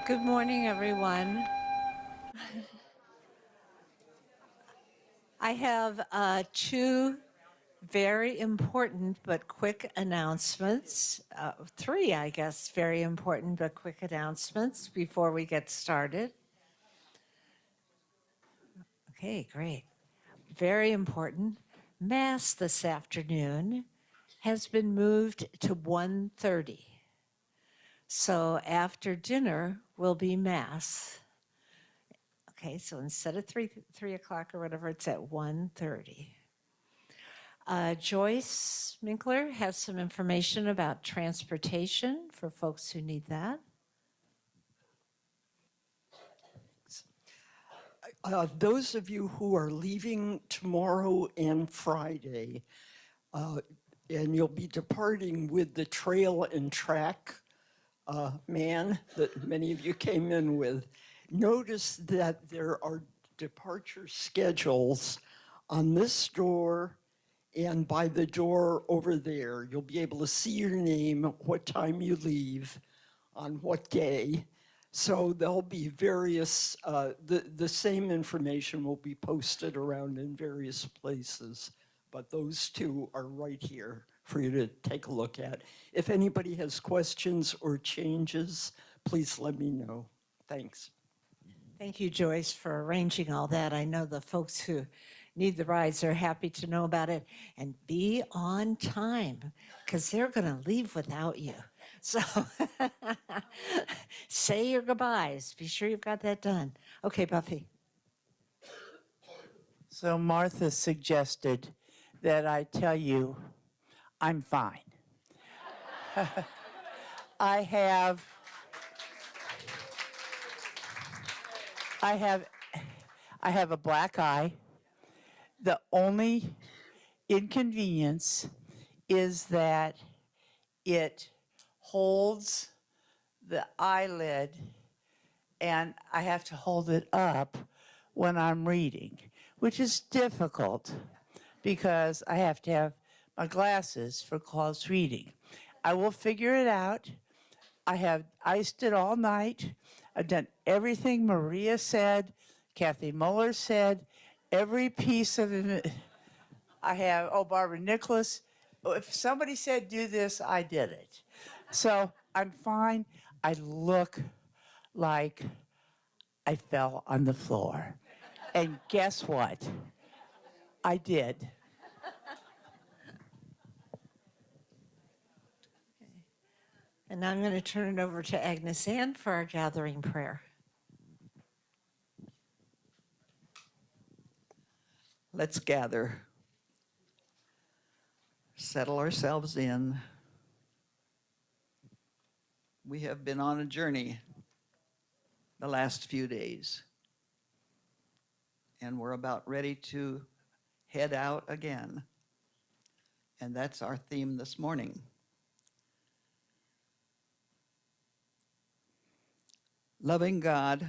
Good morning, everyone. I have two very important but quick announcements. Three, I guess, very important but quick announcements before we get started. Okay, great. Very important. Mass this afternoon has been moved to 1:30. So after dinner will be Mass. Okay, so instead of 3 o'clock or whatever, it's at 1:30. Joyce Minkler has some information about transportation for folks who need that. Those of you who are leaving tomorrow and Friday, and you'll be departing with the trail and track man that many of you came in with, notice that there are departure schedules on this door and by the door over there. You'll be able to see your name, what time you leave, on what day. So there'll be various, the same information will be posted around in various places, but those two are right here for you to take a look at. If anybody has questions or changes, please let me know. Thanks. Thank you, Joyce, for arranging all that. I know the folks who need the rides are happy to know about it. And be on time, because they're going to leave without you. So say your goodbyes. Be sure you've got that done. Okay, Buffy. So Martha suggested that I tell you I'm fine. I have a black eye. The only inconvenience is that it holds the eyelid and I have to hold it up when I'm reading, which is difficult because I have to have my glasses for close reading. I will figure it out. I have iced it all night. I've done everything Maria said, Kathy Muller said, every piece of it. I have, oh, Barbara Nicholas. If somebody said do this, I did it. So I'm fine. I look like I fell on the floor. And guess what? I did. And now I'm going to turn it over to Agnes Ann for our gathering prayer. Let's gather, settle ourselves in. We have been on a journey the last few days, and we're about ready to head out again. And that's our theme this morning. Loving God,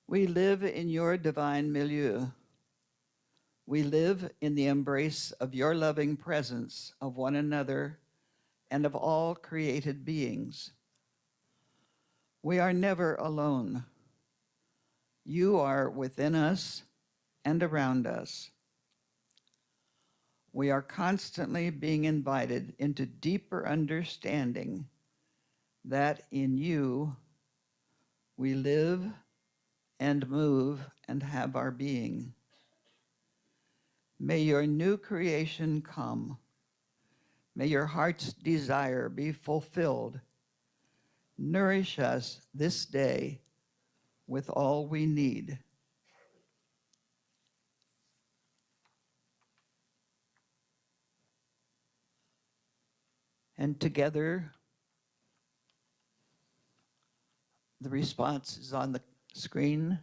we live in your divine milieu. We live in the embrace of your loving presence of one another and of all created beings. We are never alone. You are within us and around us. We are constantly being invited into deeper understanding that in you we live and move and have our being. May your new creation come. May your heart's desire be fulfilled. Nourish us this day with all we need. And together, the response is on the screen.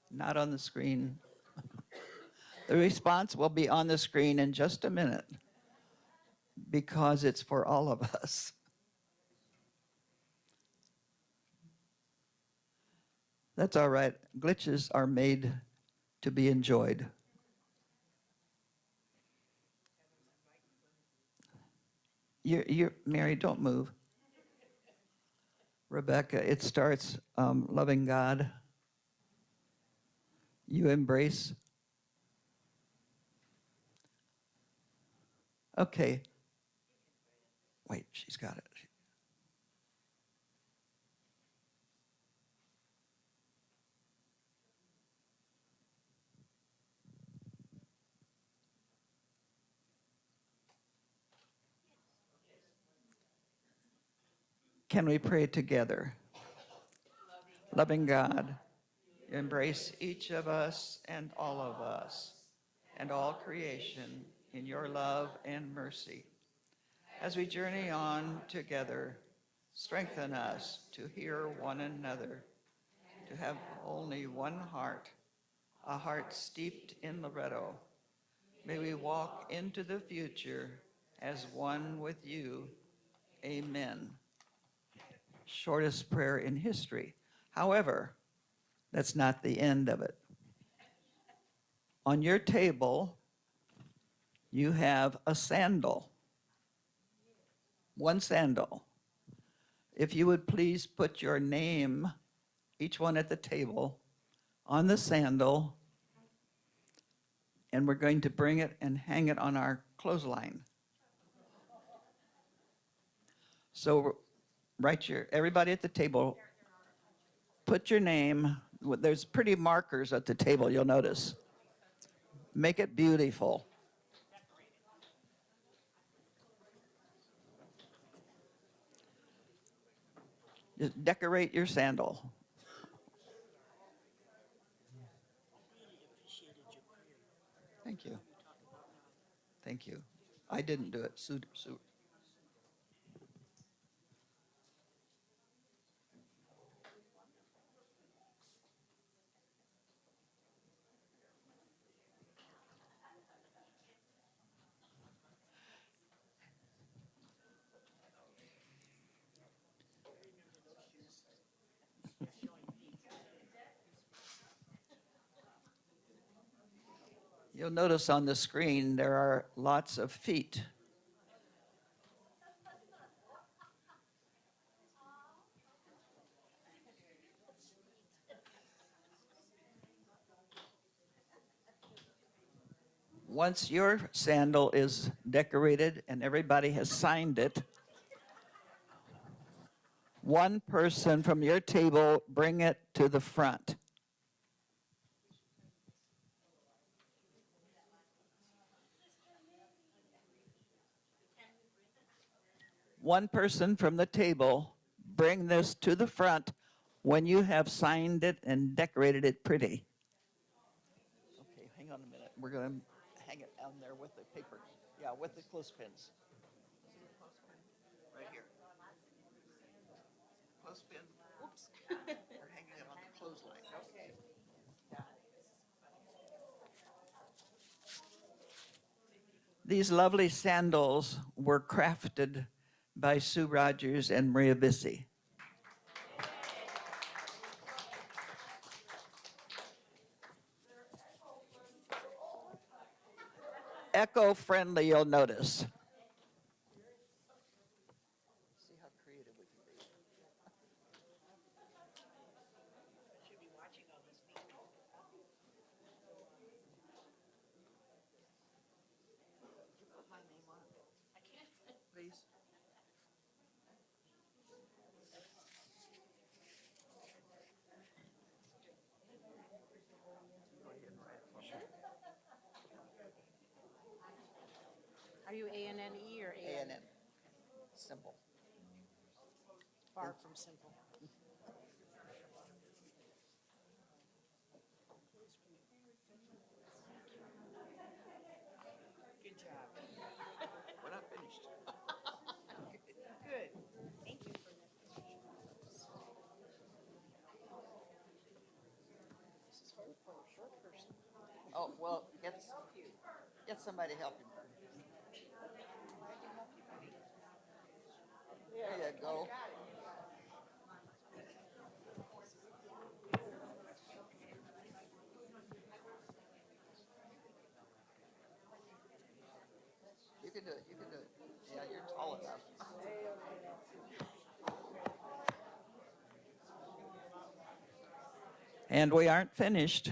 Not on the screen. The response will be on the screen in just a minute because it's for all of us. That's all right. Glitches are made to be enjoyed. Mary, don't move. Rebecca, it starts loving God. You embrace. Okay. Wait, she's got it. Can we pray together? Loving God, embrace each of us and all of us and all creation in your love and mercy. As we journey on together, strengthen us to hear one another, to have only one heart, a heart steeped in Loretto. May we walk into the future as one with you. Amen. Shortest prayer in history. However, that's not the end of it. On your table, you have a sandal, one sandal. If you would please put your name, each one at the table, on the sandal, and we're going to bring it and hang it on our clothesline. So everybody at the table, put your name. There's pretty markers at the table, you'll notice. Make it beautiful. Just decorate your sandal. Thank you. Thank you. I didn't do it. Sue. You'll notice on the screen there are lots of feet. Once your sandal is decorated and everybody has signed it, one person from your table bring it to the front. One person from the table bring this to the front when you have signed it and decorated it pretty. Okay, hang on a minute. We're going to hang it on there with the paper. Yeah, with the clothespins. Right here. Clothespin. Oops. We're hanging it on the clothesline. Okay. These lovely sandals were crafted by Sue Rogers and Maria Bissy. Eco-friendly, you'll notice. See how creative we can be. Should be watching all this video. You put my name on it. I can't. Please. Are you ANNE or AN? ANN. Simple. Far from simple. Good job. We're not finished. Good. Thank you for that. This is hard for a short person. Oh, well, get somebody to help you. There you go. You can do it. You can do it. Yeah, you're tall enough. And we aren't finished.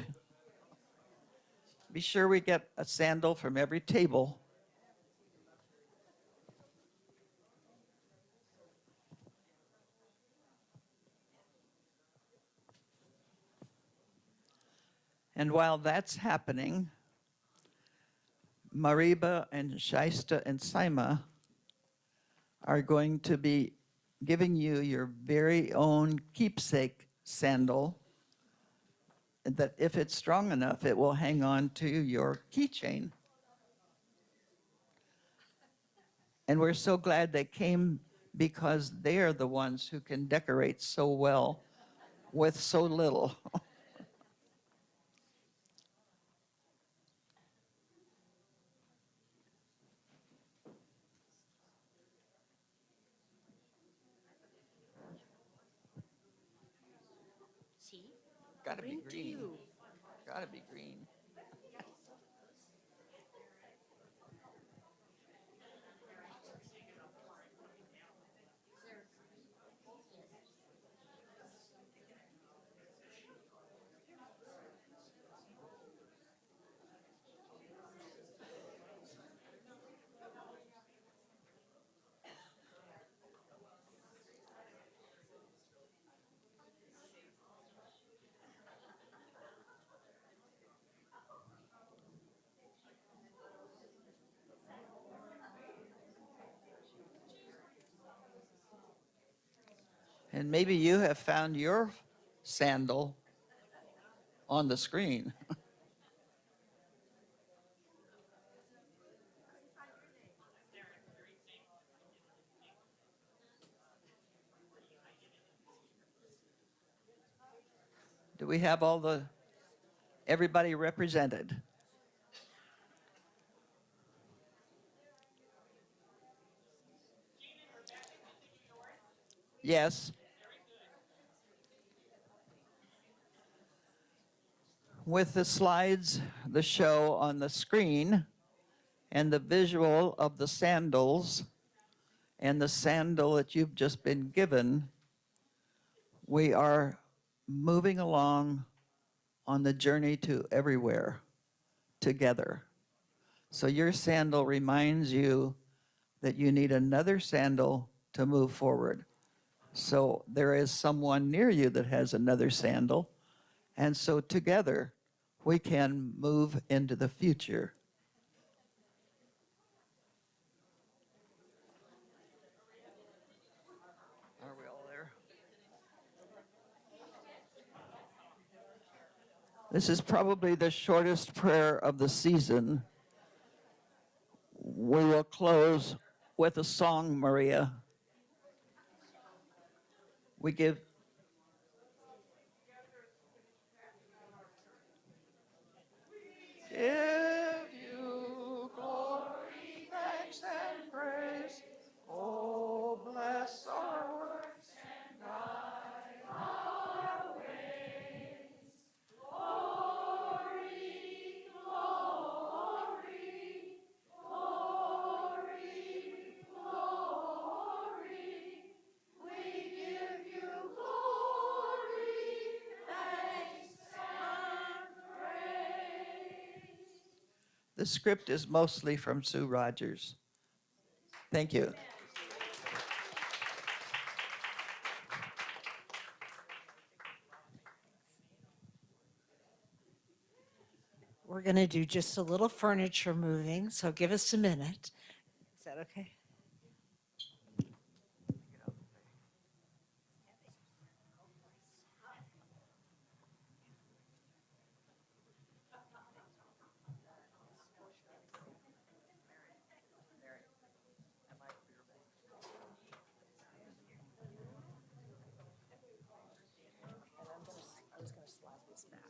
Be sure we get a sandal from every table. And while that's happening, Mariba and Shaista and Saima are going to be giving you your very own keepsake sandal that if it's strong enough, it will hang on to your keychain. And we're so glad they came because they are the ones who can decorate so well with so little. See? Gotta be Bring to green. you. Gotta be green. And maybe you have found your sandal on the screen. Do we have everybody represented? Yes. With the slides, the show on the screen, and the visual of the sandals and the sandal that you've just been given, we are moving along on the journey to everywhere together. So your sandal reminds you that you need another sandal to move forward. So there is someone near you that has another sandal. And so together we can move into the future. Are we all there? This is probably the shortest prayer of the season. We will close with a song, Maria. We give you glory, thanks, and praise. Oh, bless our works. The script is mostly from Sue Rogers. Thank you. We're going to do just a little furniture moving, so give us a minute. Is that okay? I was gonna slide this back.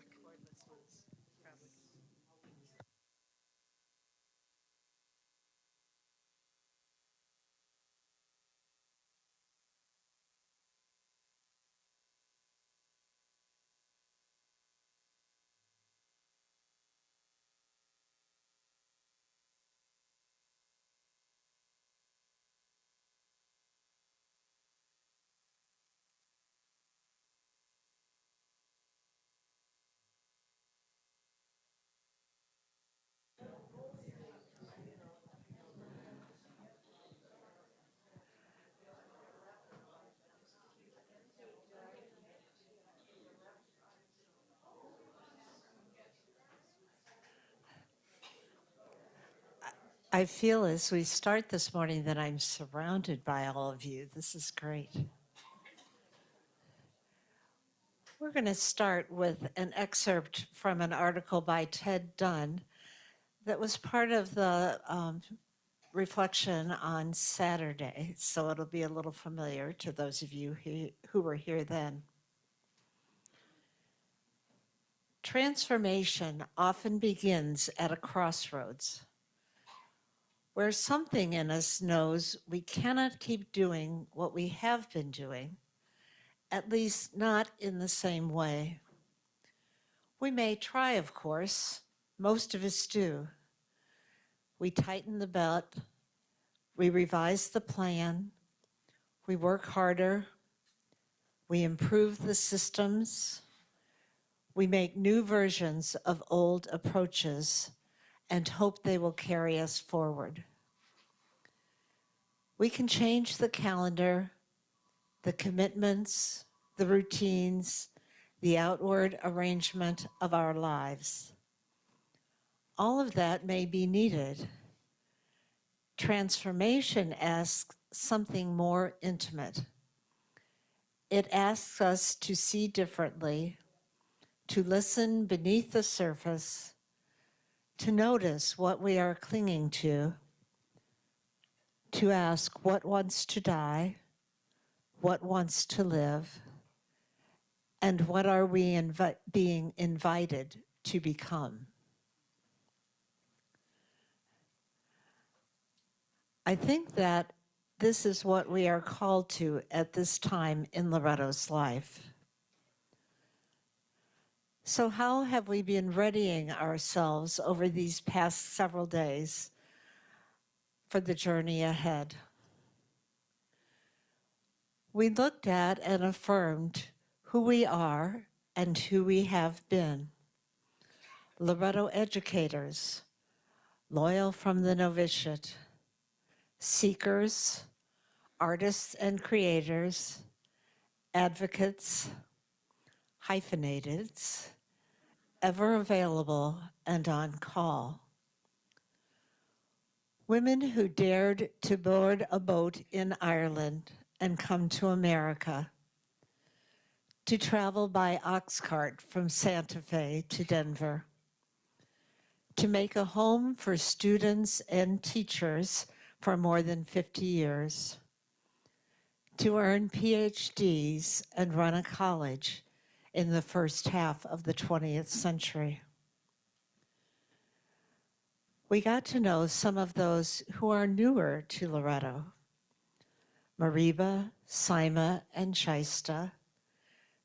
I feel as we start this morning that I'm surrounded by all of you. This is great. We're going to start with an excerpt from an article by Ted Dunn that was part of the reflection on Saturday, so it'll be a little familiar to those of you who were here then. Transformation often begins at a crossroads, where something in us knows we cannot keep doing what we have been doing, at least not in the same way. We may try, of course, most of us do. We tighten the belt, we revise the plan, we work harder, we improve the systems, we make new versions of old approaches and hope they will carry us forward. We can change the calendar, the commitments, the routines, the outward arrangement of our lives. All of that may be needed. Transformation asks something more intimate. It asks us to see differently, to listen beneath the surface, to notice what we are clinging to ask what wants to die, what wants to live, and what are we being invited to become. I think that this is what we are called to at this time in Loretto's life. So how have we been readying ourselves over these past several days for the journey ahead? We looked at and affirmed who we are and who we have been. Loretto educators, loyal from the novitiate, seekers, artists and creators, advocates, hyphenateds, ever available and on call. Women who dared to board a boat in Ireland and come to America, to travel by ox cart from Santa Fe to Denver, to make a home for students and teachers for more than 50 years, to earn PhDs and run a college in the first half of the 20th century. We got to know some of those who are newer to Loretto: Mariba, Sima, and Shaista,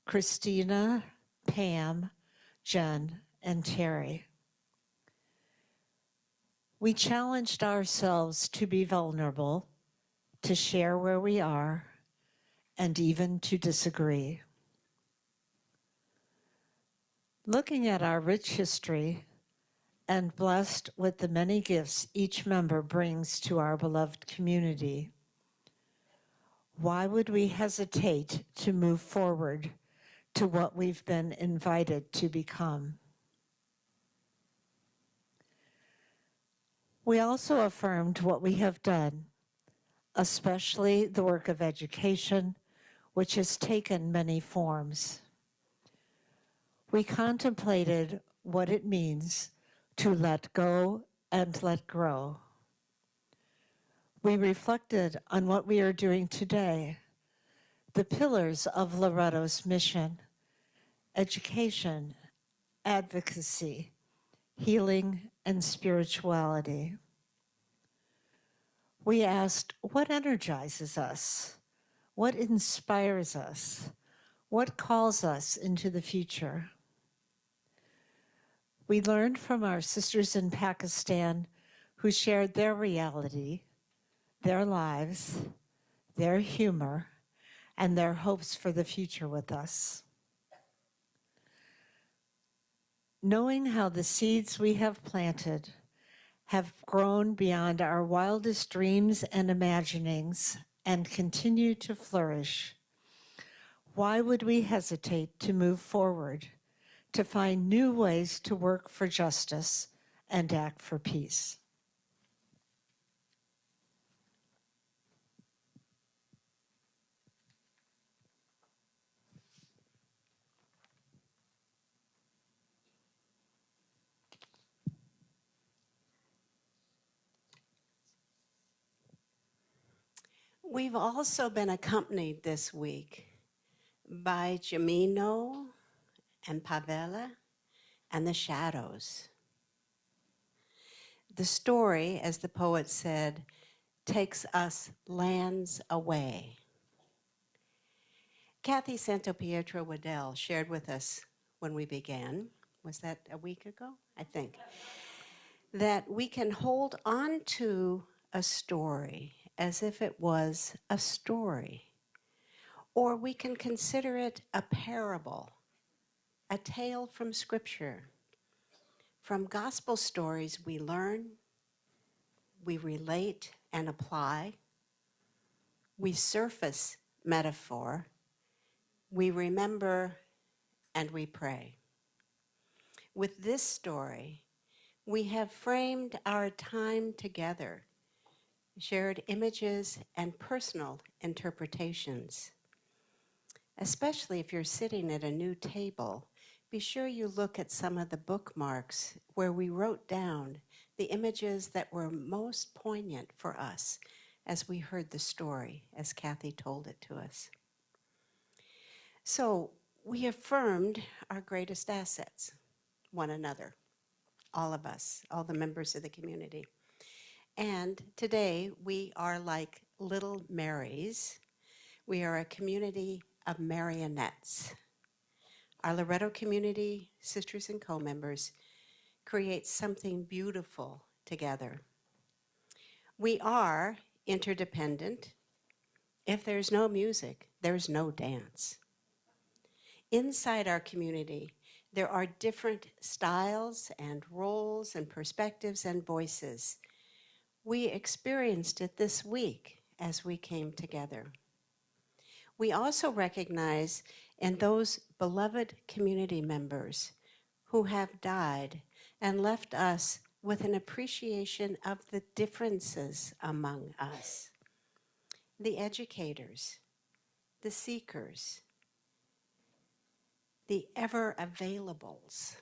Christina, Pam, Jen, and Terry. We challenged ourselves to be vulnerable, to share where we are, and even to disagree. Looking at our rich history and blessed with the many gifts each member brings to our beloved community, why would we hesitate to move forward to what we've been invited to become? We also affirmed what we have done, especially the work of education, which has taken many forms. We contemplated what it means to let go and let grow. We reflected on what we are doing today, the pillars of Loretto's mission: education, advocacy, healing, and spirituality. We asked, what energizes us? What inspires us? What calls us into the future? We learned from our sisters in Pakistan who shared their reality, their lives, their humor, and their hopes for the future with us. Knowing how the seeds we have planted have grown beyond our wildest dreams and imaginings and continue to flourish, why would we hesitate to move forward, to find new ways to work for justice and act for peace? We've also been accompanied this week by Jamino and Pavela and the shadows. The story, as the poet said, takes us lands away. Kathy Santopietro Waddell shared with us when we began, was that a week ago? I think, that we can hold on to a story as if it was a story, or we can consider it a parable, a tale from Scripture. From gospel stories, we learn, we relate and apply, we surface metaphor, we remember, and we pray. With this story, we have framed our time together, shared images and personal interpretations. Especially if you're sitting at a new table, be sure you look at some of the bookmarks where we wrote down the images that were most poignant for us as we heard the story, as Kathy told it to us. So we affirmed our greatest assets, one another, all of us, all the members of the community. And today we are like little Marys. We are a community of marionettes. Our Loretto community, sisters and co-members, create something beautiful together. We are interdependent. If there's no music, there's no dance. Inside our community, There are different styles and roles and perspectives and voices. We experienced it this week as we came together. We also recognize in those beloved community members who have died and left us with an appreciation of the differences among us. The educators, the seekers, the ever availables,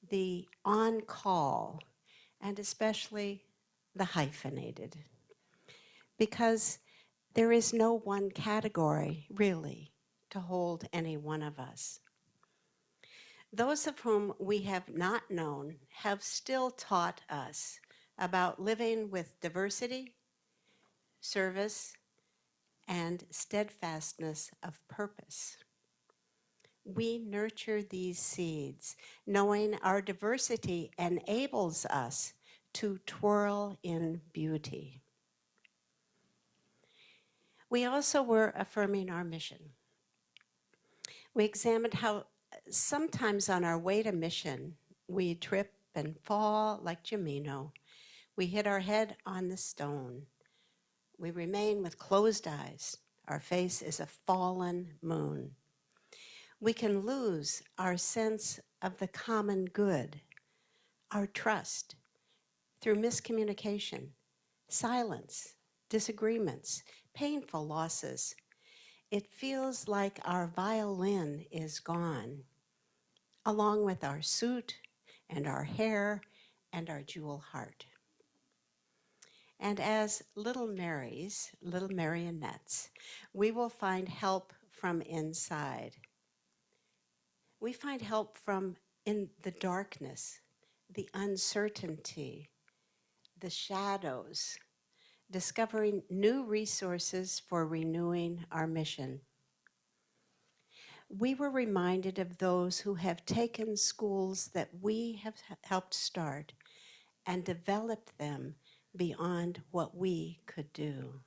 the on call, and especially the hyphenated. Because there is no one category, really, to hold any one of us. Those of whom we have not known have still taught us about living with diversity, service, and steadfastness of purpose. We nurture these seeds, knowing our diversity enables us to twirl in beauty. We also were affirming our mission. We examined how sometimes on our way to mission, we trip and fall like Jimeno. We hit our head on the stone. We remain with closed eyes. Our face is a fallen moon. We can lose our sense of the common good, our trust, through miscommunication, silence, disagreements, painful losses. It feels like our violin is gone, along with our suit and our hair and our jewel heart. And as little Marys, little marionettes, we will find help from inside. We find help from in the darkness, the uncertainty, the shadows, discovering new resources for renewing our mission. We were reminded of those who have taken schools that we have helped start and developed them beyond what we could do.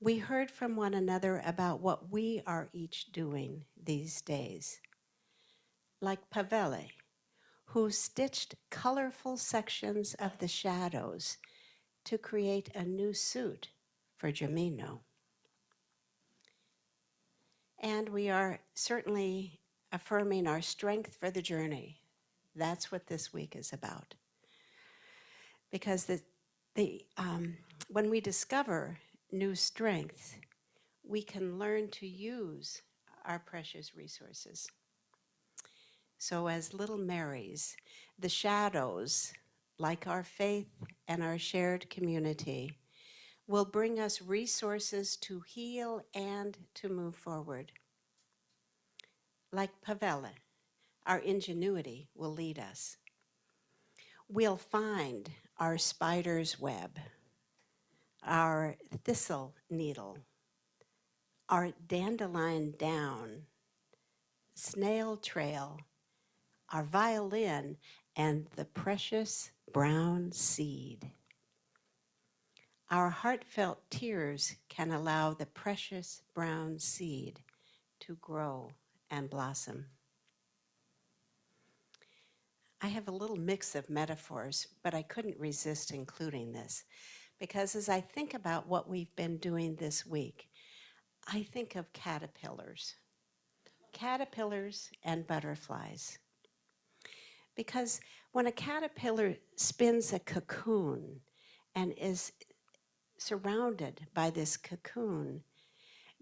We heard from one another about what we are each doing these days. Like Pavele, who stitched colorful sections of the shadows to create a new suit for Jimeno. And we are certainly affirming our strength for the journey. That's what this week is about. Because when we discover new strength, we can learn to use our precious resources. So as little Marys, the shadows, like our faith and our shared community, will bring us resources to heal and to move forward. Like Pavele, our ingenuity will lead us. We'll find our spider's web, our thistle needle, our dandelion down, snail trail, our violin, and the precious brown seed. Our heartfelt tears can allow the precious brown seed to grow and blossom. I have a little mix of metaphors, but I couldn't resist including this, because as I think about what we've been doing this week, I think of caterpillars and butterflies. Because when a caterpillar spins a cocoon and is surrounded by this cocoon,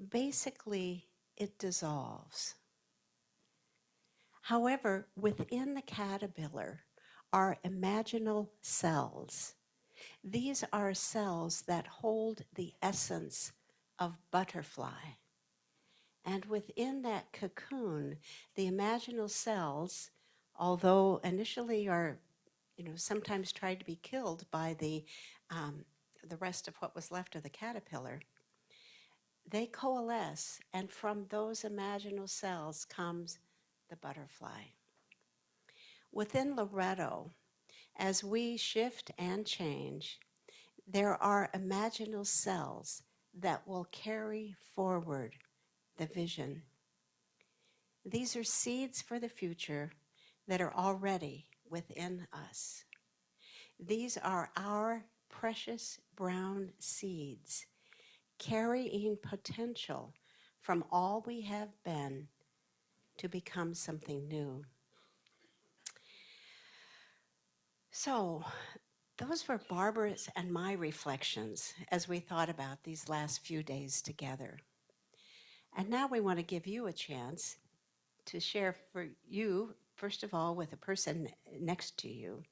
basically it dissolves. However, within the caterpillar are imaginal cells. These are cells that hold the essence of butterfly. And within that cocoon, the imaginal cells, although initially are, sometimes tried to be killed by the rest of what was left of the caterpillar, they coalesce, and from those imaginal cells comes the butterfly. Within Loretto, as we shift and change, there are imaginal cells that will carry forward the vision. These are seeds for the future that are already within us. These are our precious brown seeds carrying potential from all we have been to become something new. So, those were Barbara's and my reflections as we thought about these last few days together. And now we want to give you a chance to share for you, first of all, with the person next to you,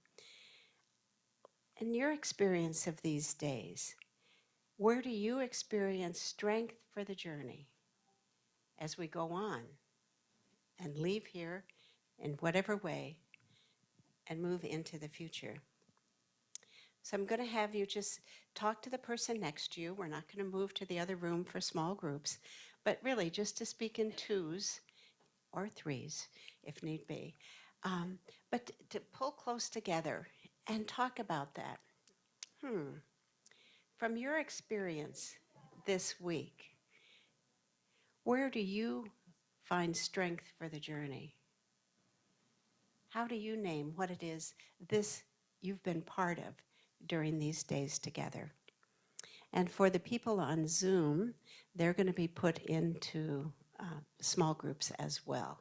and your experience of these days. Where do you experience strength for the journey as we go on and leave here in whatever way and move into the future? So I'm going to have you just talk to the person next to you. We're not going to move to the other room for small groups, but really just to speak in twos or threes if need be. Um, but to pull close together and talk about that. From your experience this week, where do you find strength for the journey? How do you name what it is this you've been part of during these days together? And for the people on Zoom, they're going to be put into small groups as well.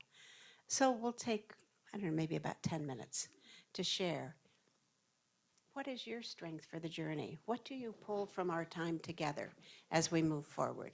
So we'll take, I don't know, maybe about 10 minutes to share. What is your strength for the journey? What do you pull from our time together as we move forward?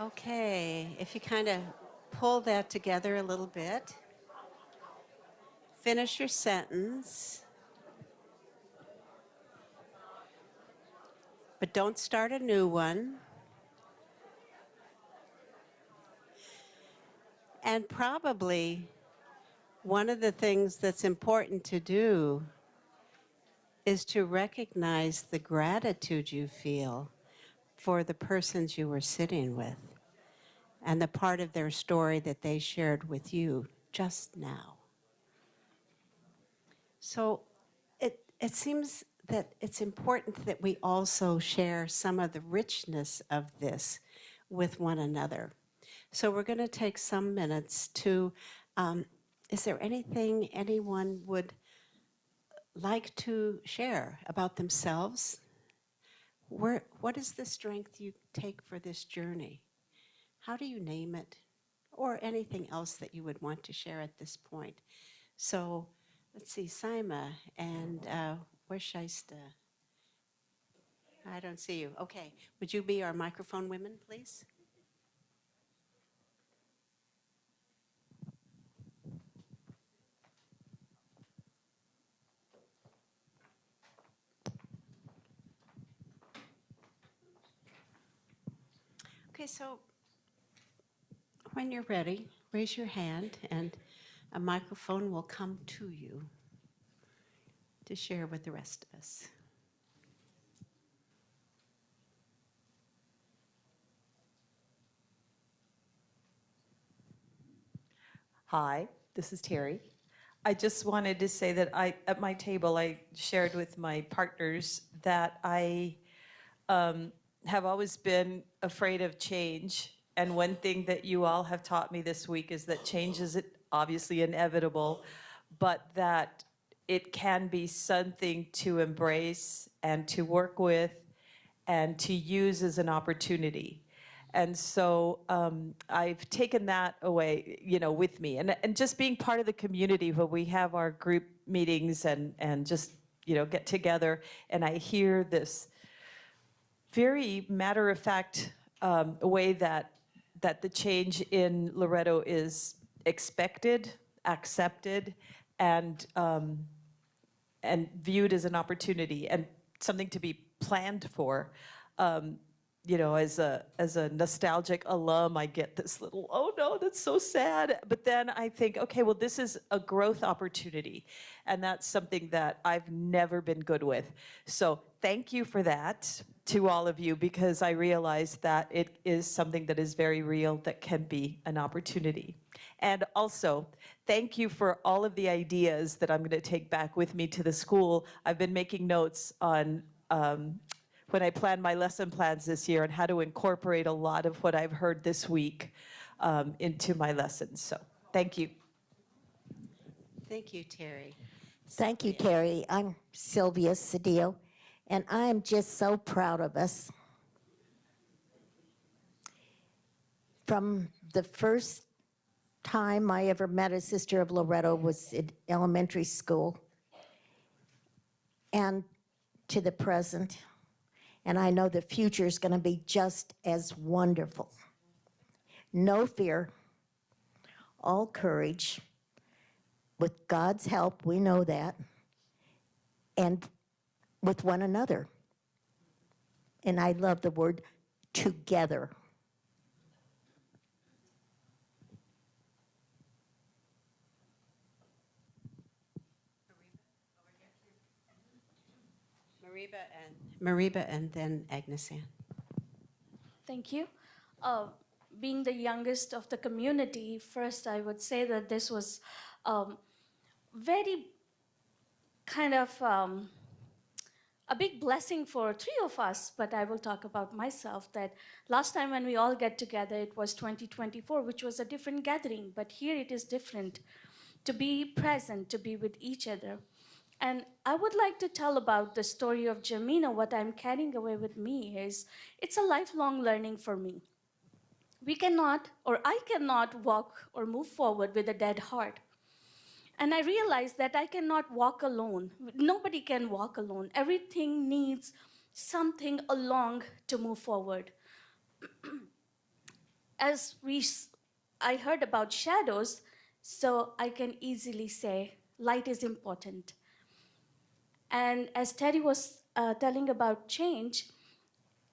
Okay, if you kind of pull that together a little bit, finish your sentence, but don't start a new one. And probably one of the things that's important to do is to recognize the gratitude you feel for the persons you were sitting with and the part of their story that they shared with you just now. So it seems that it's important that we also share some of the richness of this with one another. So we're going to take some minutes to, is there anything anyone would like to share about themselves? What is the strength you take for this journey? How do you name it? Or anything else that you would want to share at this point. So let's see, Saima, and where's Shaista? I don't see you. Okay, would you be our microphone women, please? Okay, so when you're ready, raise your hand and a microphone will come to you to share with the rest of us. Hi, this is Terry. I just wanted to say that at my table, I shared with my partners that I have always been afraid of change. And one thing that you all have taught me this week is that change is obviously inevitable, but that it can be something to embrace and to work with and to use as an opportunity. And so I've taken that away, with me. And just being part of the community where we have our group meetings and just, get together, and I hear this very matter-of-fact way that the change in Loretto is expected, accepted, and viewed as an opportunity and something to be planned for. As a nostalgic alum, I get this little, oh no, that's so sad. But then I think, okay, well, this is a growth opportunity. And that's something that I've never been good with. So thank you for that to all of you, because I realize that it is something that is very real that can be an opportunity. And also, thank you for all of the ideas that I'm going to take back with me to the school. I've been making notes on when I plan my lesson plans this year and how to incorporate a lot of what I've heard this week into my lessons. So thank you. Thank you, Terry. Thank you, Sylvia. Terry. I'm Sylvia Cedillo, and I am just so proud of us. From the first time I ever met a sister of Loretto was in elementary school, and to the present. And I know the future is going to be just as wonderful. No fear, all courage. With God's help, we know that, and with one another. And I love the word together. Mariba and then Agnesan. Thank you. Uh, Being the youngest of the community, first I would say that this was very kind of a big blessing for three of us, but I will talk about myself. That last time when we all get together, it was 2024, which was a different gathering, but here it is different. To be present, to be with each other. And I would like to tell about the story of Jamina. What I'm carrying away with me is it's a lifelong learning for me. We cannot, or I cannot walk or move forward with a dead heart. And I realized that I cannot walk alone. Nobody can walk alone. Everything needs something along to move forward. as I heard about shadows, so I can easily say light is important. And as Terry was telling about change,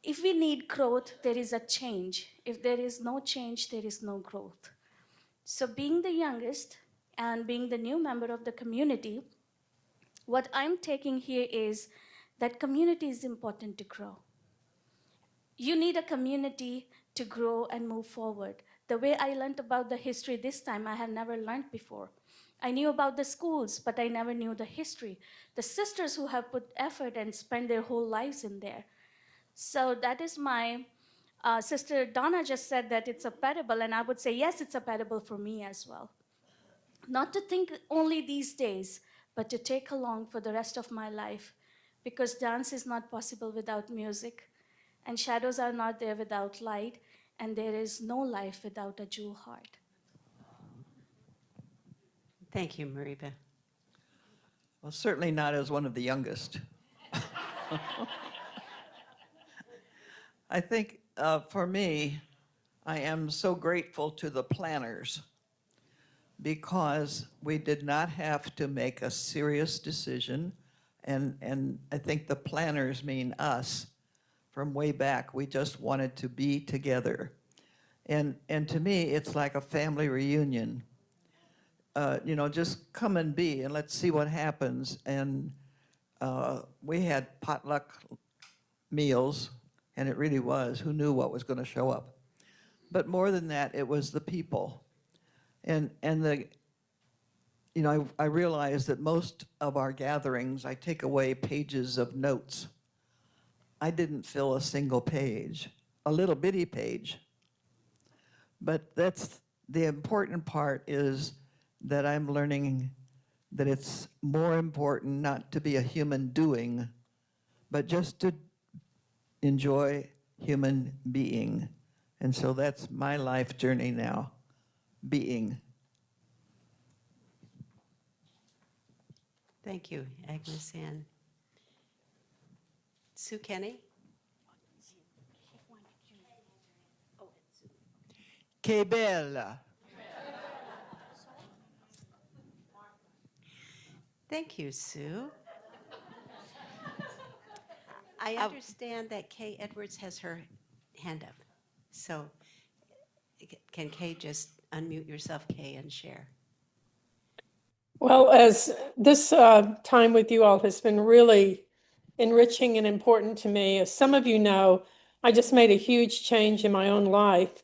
if we need growth, there is a change. If there is no change, there is no growth. So, being the youngest and being the new member of the community, what I'm taking here is that community is important to grow. You need a community to grow and move forward. The way I learned about the history this time, I had never learned before. I knew about the schools, but I never knew the history. The sisters who have put effort and spent their whole lives in there. So that is my sister Donna just said that it's a parable, and I would say, yes, it's a parable for me as well. Not to think only these days, but to take along for the rest of my life, because dance is not possible without music, and shadows are not there without light, and there is no life without a jewel heart. Thank you, Mariba. Well, certainly not as one of the youngest. I think for me, I am so grateful to the planners because we did not have to make a serious decision. And I think the planners mean us from way back. We just wanted to be together. And to me, it's like a family reunion. Just come and be and let's see what happens. And we had potluck meals, and it really was, who knew what was going to show up? But more than that, it was the people. And I realize that most of our gatherings, I take away pages of notes. I didn't fill a single page, a little bitty page. But that's the important part, is that I'm learning that it's more important not to be a human doing, but just to enjoy human being. And so that's my life journey now, being. Thank you, Agnes Ann. Sue Kenny? Que bella. Thank you, Sue. I understand that Kay Edwards has her hand up. So can Kay just unmute yourself, Kay, and share? Well, as this time with you all has been really enriching and important to me, as some of you know, I just made a huge change in my own life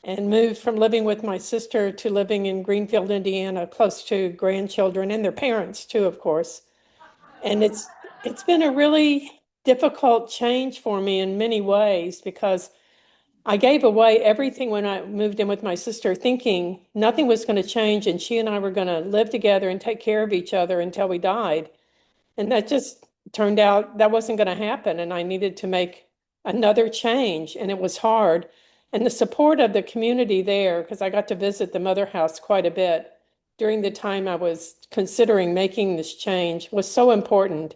and moved from living with my sister to living in Greenfield, Indiana, close to grandchildren and their parents too, of course. And it's been a really difficult change for me in many ways, because I gave away everything when I moved in with my sister, thinking nothing was going to change and she and I were going to live together and take care of each other until we died. And that just turned out that wasn't going to happen. And I needed to make another change, and it was hard. And the support of the community there, because I got to visit the mother house quite a bit during the time I was considering making this change, was so important.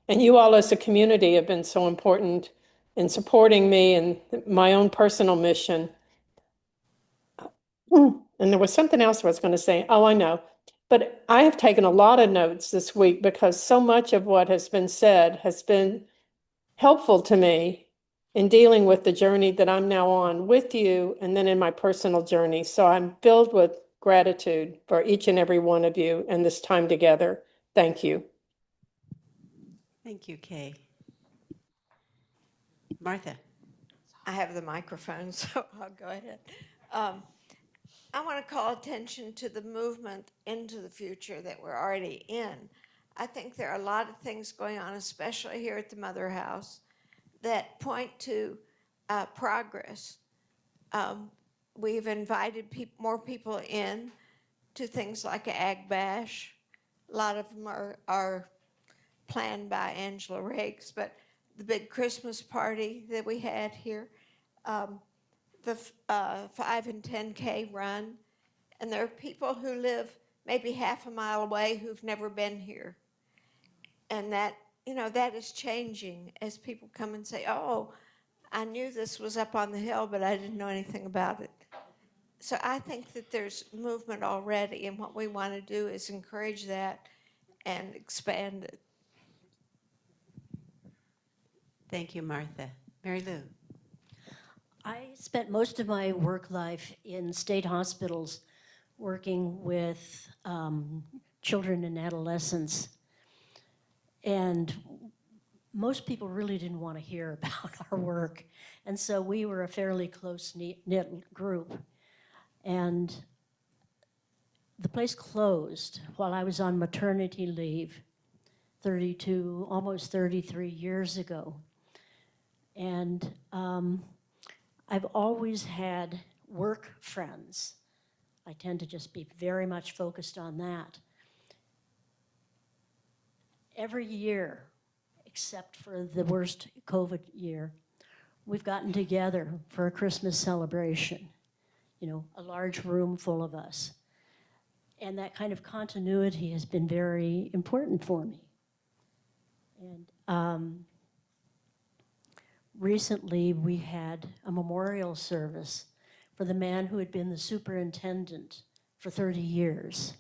And you all as a community have been so important in supporting me and my own personal mission. And there was something else I was going to say. Oh, I know. But I have taken a lot of notes this week because so much of what has been said has been helpful to me in dealing with the journey that I'm now on with you and then in my personal journey. So I'm filled with gratitude for each and every one of you and this time together. Thank you. Thank you, Kay. Martha? I have the microphone, so I'll go ahead. I want to call attention to the movement into the future that we're already in. I think there are a lot of things going on, especially here at the Mother House, that point to progress. We've invited more people in to things like Ag Bash. A lot of them are planned by Angela Rakes, but the big Christmas party that we had here, the 5 and 10K run, and there are people who live maybe half a mile away who've never been here. And that, that is changing as people come and say, oh, I knew this was up on the hill, but I didn't know anything about it. So I think that there's movement already, and what we want to do is encourage that and expand it. Thank you, Martha. Mary Lou. I spent most of my work life in state hospitals working with children and adolescents. And most people really didn't want to hear about our work. And so we were a fairly close-knit group. And the place closed while I was on maternity leave 32, almost 33 years ago. And I've always had work friends. I tend to just be very much focused on that. Every year, except for the worst COVID year, we've gotten together for a Christmas celebration, you know, a large room full of us. And that kind of continuity has been very important for me. And recently we had a memorial service for the man who had been the superintendent for 30 years.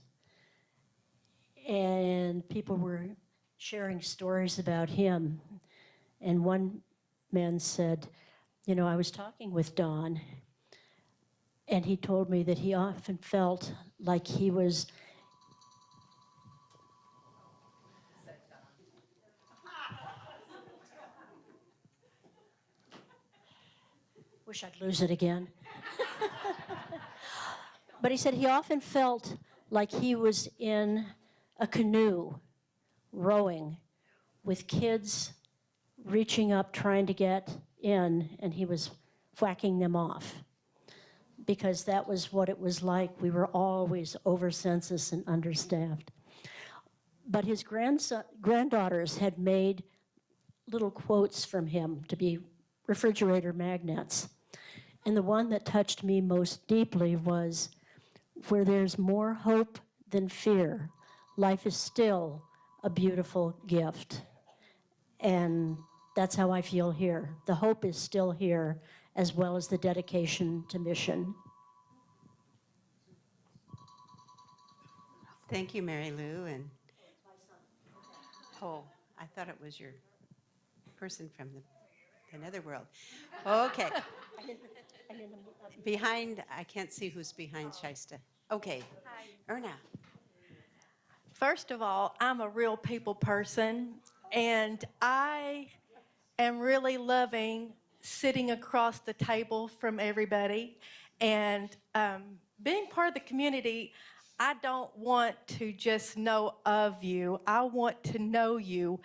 And people were sharing stories about him. And one man said, you know, I was talking with Don, and he told me that he often felt like he was wish I'd lose it again. But he said he often felt like he was in a canoe rowing with kids reaching up trying to get in, and he was whacking them off, because that was what it was like. We were always over census and understaffed. But his granddaughters had made little quotes from him to be refrigerator magnets. And the one that touched me most deeply was, where there's more hope than fear, life is still a beautiful gift. And that's how I feel here. The hope is still here, as well as the dedication to mission. Thank you, Mary Lou. And oh, I thought it was your person from the netherworld. Okay. Behind, I can't see who's behind Shaista. Okay, Erna. First of all, I'm a real people person, and I am really loving sitting across the table from everybody and being part of the community. I don't want to just know of you. I want to know you.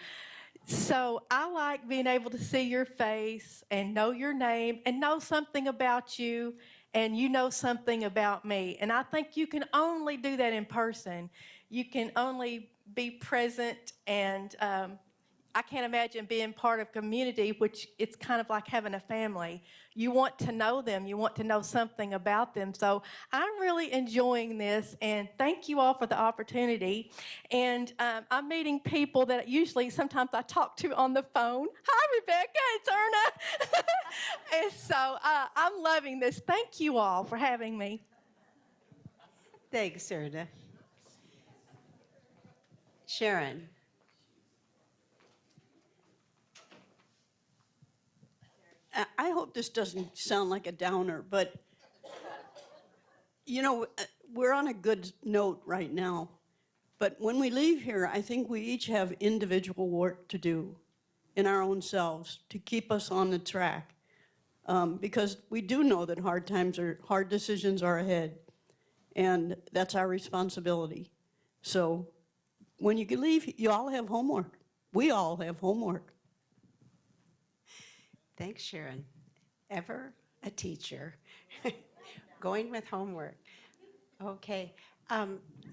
So I like being able to see your face and know your name and know something about you, and you know something about me. And I think you can only do that in person. You can only be present, and I can't imagine being part of community, which it's kind of like having a family. You want to know them. You want to know something about them. So I'm really enjoying this, and thank you all for the opportunity. And I'm meeting people that usually sometimes I talk to on the phone. Hi, Rebecca. It's Erna. And so I'm loving this. Thank you all for having me. Thanks, Erna. Sharon. I hope this doesn't sound like a downer, but you know, we're on a good note right now. But when we leave here, I think we each have individual work to do in our own selves to keep us on the track. Because we do know that hard decisions are ahead, and that's our responsibility. So when you leave, you all have homework. We all have homework. Thanks, Sharon. Ever a teacher. Going with homework. Okay.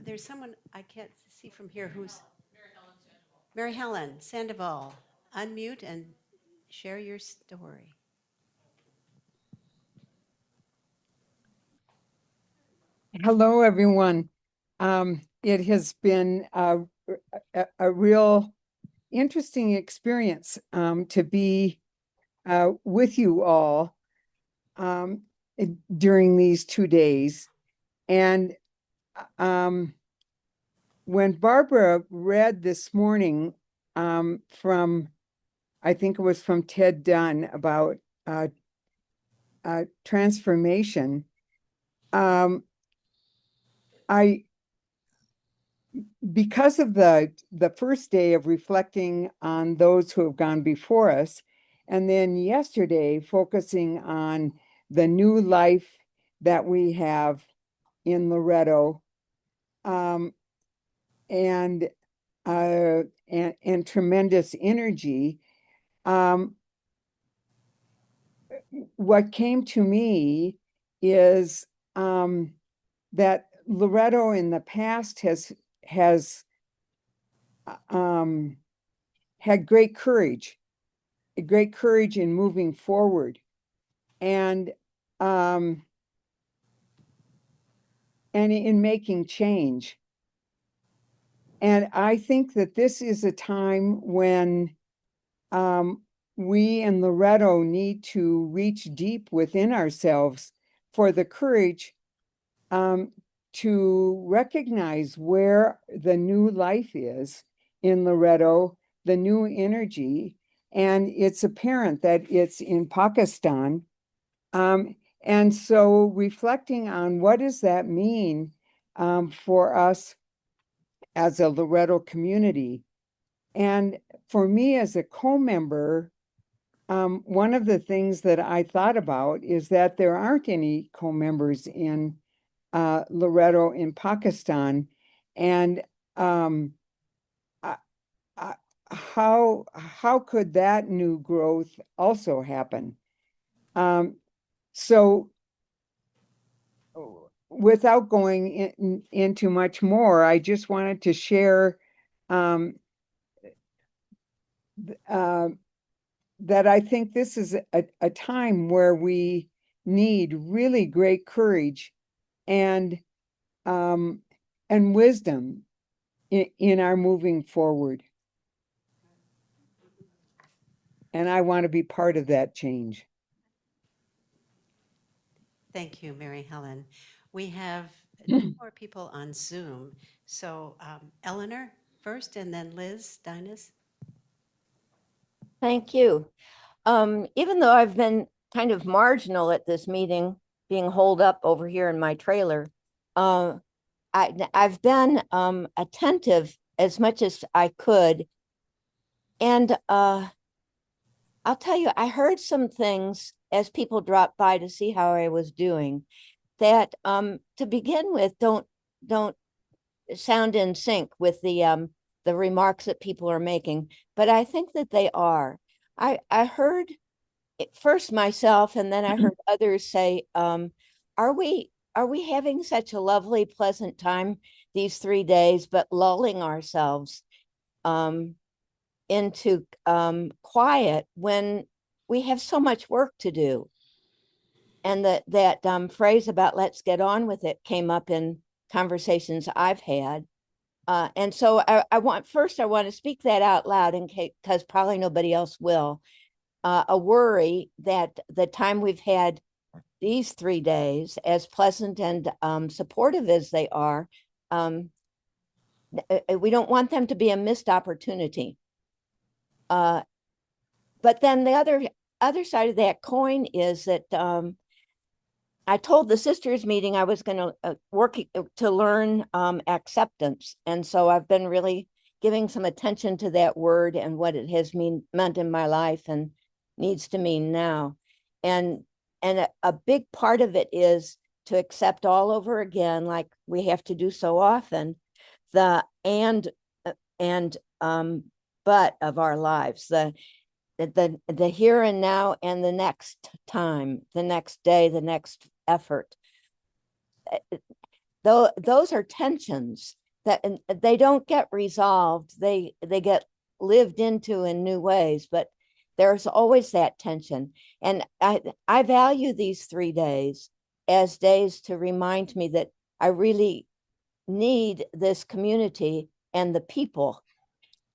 There's someone I can't see from here who's. Mary Helen Sandoval. Unmute and share your story. Hello, everyone. It has been a real interesting experience to be with you all. during these 2 days. And when Barbara read this morning from, I think it was from Ted Dunn about transformation, because of the first day of reflecting on those who have gone before us, and then yesterday focusing on the new life that we have in Loretto, and tremendous energy. What came to me is that Loretto in the past has had great courage in moving forward, and in making change. And I think that this is a time when we in Loretto need to reach deep within ourselves for the courage to recognize where the new life is in Loretto, the new energy. And it's apparent that it's in Pakistan. And so reflecting on what does that mean for us as a Loretto community. And for me as a co-member, one of the things that I thought about is that there aren't any co-members in Loretto in Pakistan. And how could that new growth also happen? So without going into much more, I just wanted to share that I think this is a time where we need really great courage and wisdom in our moving forward. And I want to be part of that change. Thank you, Mary Helen. We have 2 more people on Zoom. So Eleanor first, and then Liz Dinas. Thank you. Even though I've been kind of marginal at this meeting, being holed up over here in my trailer, I've been attentive as much as I could. And I'll tell you, I heard some things as people dropped by to see how I was doing that to begin with, don't sound in sync with the remarks that people are making, but I think that they are. I heard it first myself, and then I heard others say, are we having such a lovely, pleasant time these 3 days, but lulling ourselves into quiet when we have so much work to do? And that phrase about let's get on with it came up in conversations I've had. And so I want to speak that out loud in case, because probably nobody else will. A worry that the time we've had these 3 days, as pleasant and supportive as they are, we don't want them to be a missed opportunity. But then the other side of that coin is that I told the sisters meeting I was going to work to learn acceptance. And so I've been really giving some attention to that word and what it has meant in my life and needs to mean now. And a big part of it is to accept all over again, like we have to do so often, the but of our lives, the here and now and the next time, the next day, the next effort. Though those are tensions that they don't get resolved. They get lived into in new ways, but there's always that tension. And I value these 3 days as days to remind me that I really need this community and the people,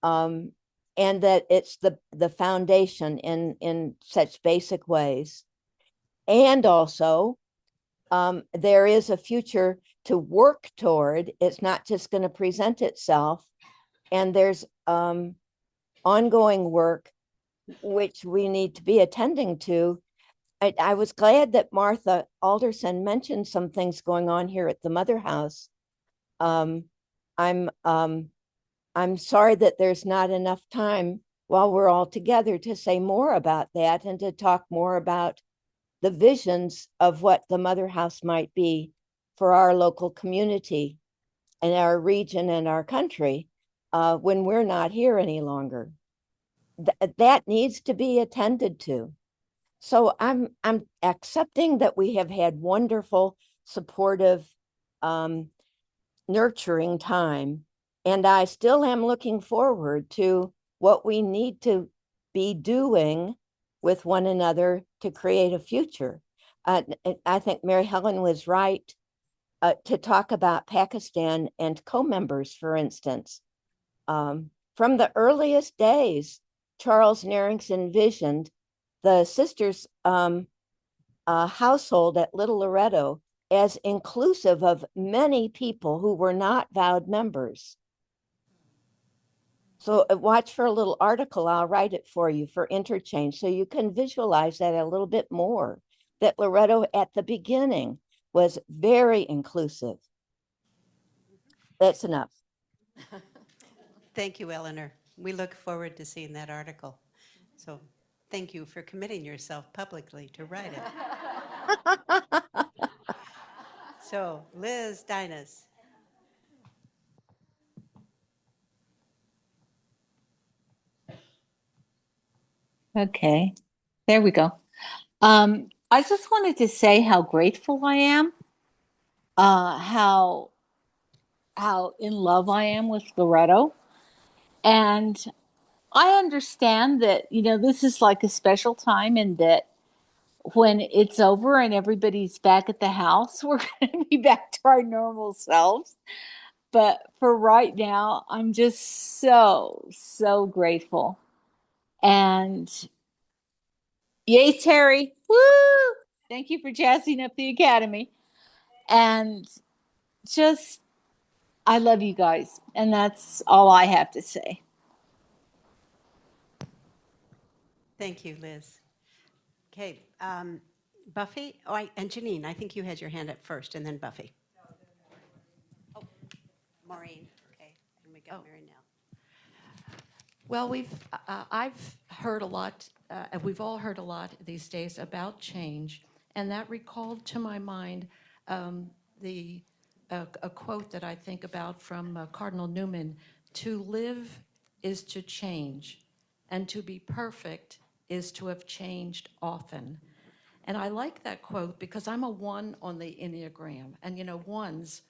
and that it's the foundation in such basic ways. And also there is a future to work toward. It's not just going to present itself. And there's ongoing work which we need to be attending to. I was glad that Martha Alderson mentioned some things going on here at the Mother House. I'm sorry that there's not enough time while we're all together to say more about that and to talk more about the visions of what the Mother House might be for our local community and our region and our country when we're not here any longer. That needs to be attended to. So I'm accepting that we have had wonderful, supportive, nurturing time, and I still am looking forward to what we need to be doing with one another to create a future. I think Mary Helen was right to talk about Pakistan and co-members, for instance. From the earliest days, Charles Nearings envisioned the sisters' household at Little Loretto as inclusive of many people who were not vowed members. So watch for a little article. I'll write it for you for interchange so you can visualize that a little bit more, that Loretto at the beginning was very inclusive. That's enough. Thank you, Eleanor. We look forward to seeing that article. So thank you for committing yourself publicly to write it. So Liz Dinas. Okay, there we go. I just wanted to say how grateful I am, how in love I am with Loretto, and I understand that this is like a special time, and that when it's over and everybody's back at the house, we're going to be back to our normal selves. But for right now, I'm just so grateful. And yay, Terry. Woo! Thank you for jazzing up the Academy. And just, I love you guys. And that's all I have to say. Thank you, Liz. Okay, Buffy, and Janine, I think you had your hand up first, and then Buffy. Oh, Maureen. Okay, and we got Mary now. Well, I've heard a lot, we've all heard a lot these days about change, and that recalled to my mind a quote that I think about from Cardinal Newman: "To live is to change, and to be perfect is to have changed often." And I like that quote because I'm a 1 on the Enneagram, and ones,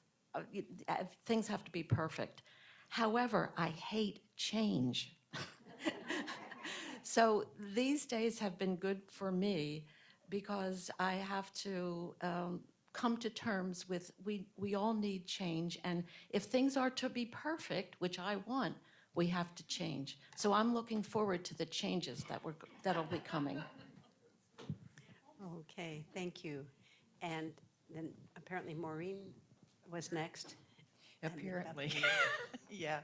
things have to be perfect. However, I hate change. So these days have been good for me because I have to come to terms with we all need change, and if things are to be perfect, which I want, we have to change. So I'm looking forward to the changes that'll be coming. Okay, thank you. And then apparently Maureen was next. Apparently, yeah.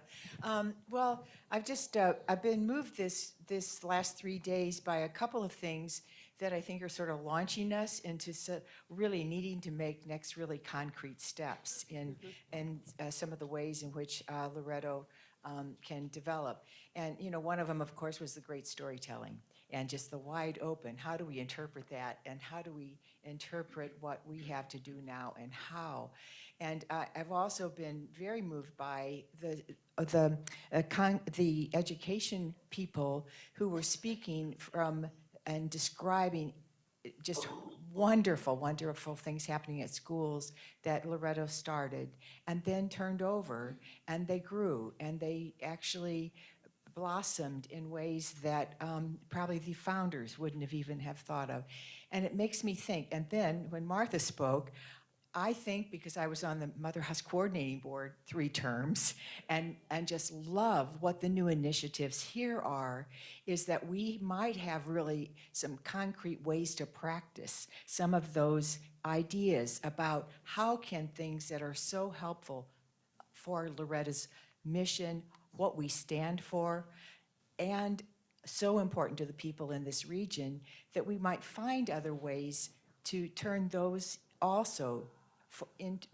Well, I've been moved this last 3 days by a couple of things that I think are sort of launching us into really needing to make next really concrete steps in some of the ways in which Loretto can develop. And one of them, of course, was the great storytelling and just the wide open. How do we interpret that, and how do we interpret what we have to do now, and how? And I've also been very moved by the education people who were speaking from and describing just wonderful things happening at schools that Loretto started and then turned over, and they grew, and they actually blossomed in ways that probably the founders wouldn't have even have thought of. And it makes me think, and then when Martha spoke, I think because I was on the Mother House Coordinating Board 3 terms and just love what the new initiatives here are, is that we might have really some concrete ways to practice some of those ideas about how can things that are so helpful for Loretta's mission, what we stand for, and so important to the people in this region, that we might find other ways to turn those also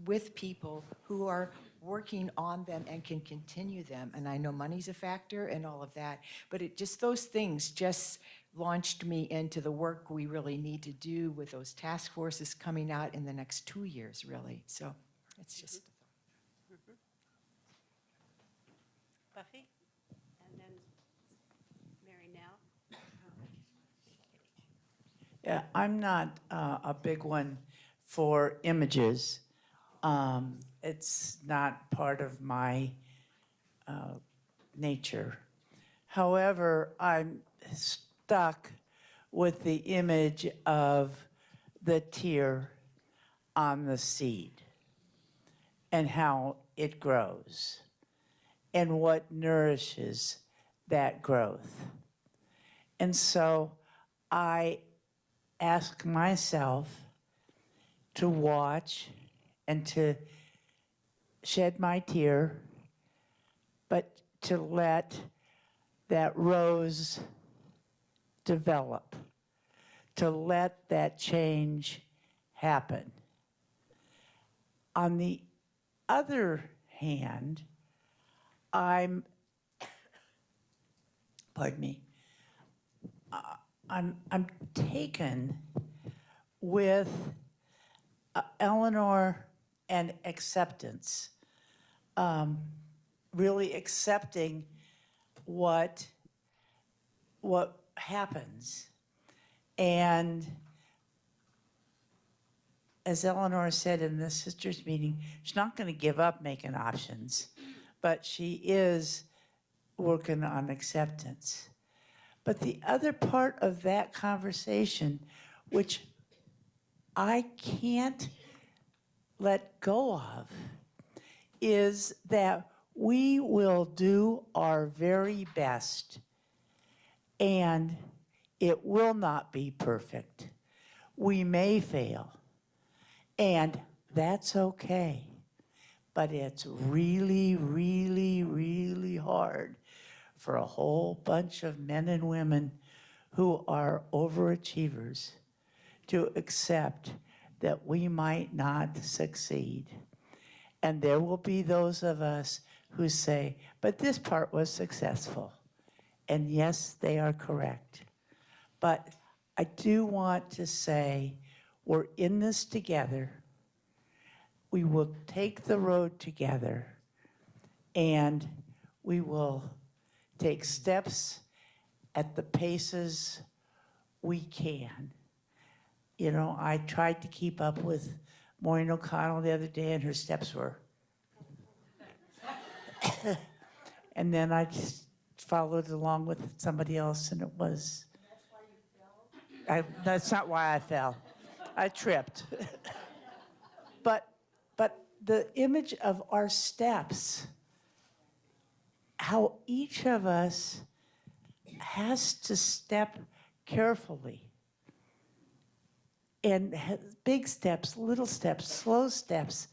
with people who are working on them and can continue them. And I know money's a factor and all of that, but those things just launched me into the work we really need to do with those task forces coming out in the next 2 years, really. So it's just. Buffy? And then Mary Nell? Yeah, I'm not a big one for images. It's not part of my nature. However, I'm stuck with the image of the tear on the seed and how it grows and what nourishes that growth. And so I ask myself to watch and to shed my tear, but to let that rose develop, to let that change happen. On the other hand, I'm taken with Eleanor and acceptance, really accepting what happens. And as Eleanor said in the sisters meeting, she's not going to give up making options, but she is working on acceptance. But the other part of that conversation, which I can't let go of, is that we will do our very best, and it will not be perfect. We may fail, and that's okay. But it's really, really, really hard for a whole bunch of men and women who are overachievers to accept that we might not succeed. And there will be those of us who say, but this part was successful. And yes, they are correct. But I do want to say, we're in this together. We will take the road together, and we will take steps at the paces we can. You know, I tried to keep up with Maureen O'Connell the other day, and her steps were. And then I just followed along with somebody else, and it was. That's why you fell? That's not why I fell. I tripped. But the image of our steps, how each of us has to step carefully. And big steps, little steps, slow steps.